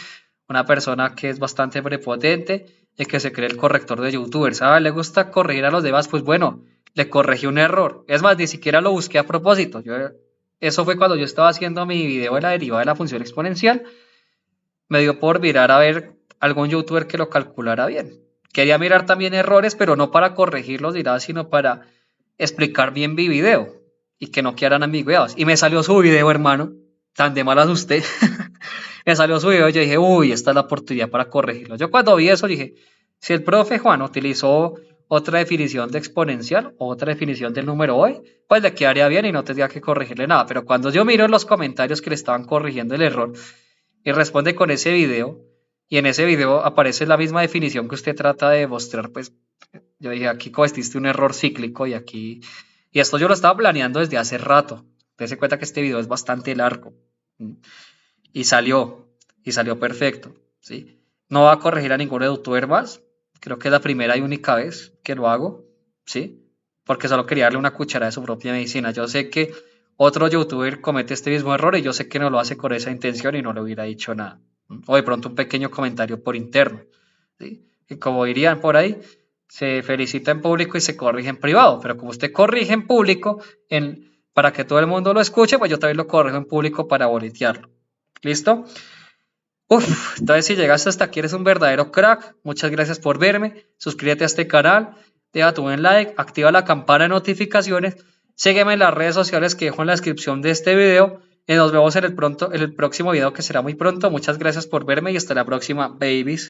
una persona que es bastante prepotente y que se cree el corrector de youtubers. ¿Le gusta corregir a los demás? Pues bueno, le corregí un error. Es más, ni siquiera lo busqué a propósito. Eso fue cuando yo estaba haciendo mi video de la derivada de la función exponencial. Me dio por mirar a ver algún youtuber que lo calculara bien. Quería mirar también errores, pero no para corregirlos ni nada, sino para explicar bien mi video y que no quedaran ambigüedades. Y me salió su video, hermano. Tan de malas usted. Me salió su video y yo dije, uy, esta es la oportunidad para corregirlo. Yo cuando vi eso dije, si el profe Juan utilizó otra definición de exponencial o otra definición del número hoy, pues le quedaría bien y no tendría que corregirle nada. Pero cuando yo miro en los comentarios que le estaban corrigiendo el error y responde con ese video, y en ese video aparece la misma definición que usted trata de demostrar, pues yo dije, aquí cometiste un error cíclico y aquí... Y esto yo lo estaba planeando desde hace rato. Dese cuenta que este video es bastante largo. Y salió perfecto, ¿sí? No va a corregir a ningún youtuber más. Creo que es la primera y única vez que lo hago, ¿sí? Porque solo quería darle una cucharada de su propia medicina. Yo sé que otro youtuber comete este mismo error y yo sé que no lo hace con esa intención y no le hubiera dicho nada. O de pronto un pequeño comentario por interno, ¿sí? Y como dirían por ahí, se felicita en público y se corrige en privado. Pero como usted corrige en público para que todo el mundo lo escuche, pues yo también lo corrijo en público para boletearlo. ¿Listo? Entonces si llegaste hasta aquí eres un verdadero crack. Muchas gracias por verme. Suscríbete a este canal, deja tu buen like, activa la campana de notificaciones, sígueme en las redes sociales que dejo en la descripción de este video y nos vemos en el próximo video que será muy pronto. Muchas gracias por verme y hasta la próxima, babies.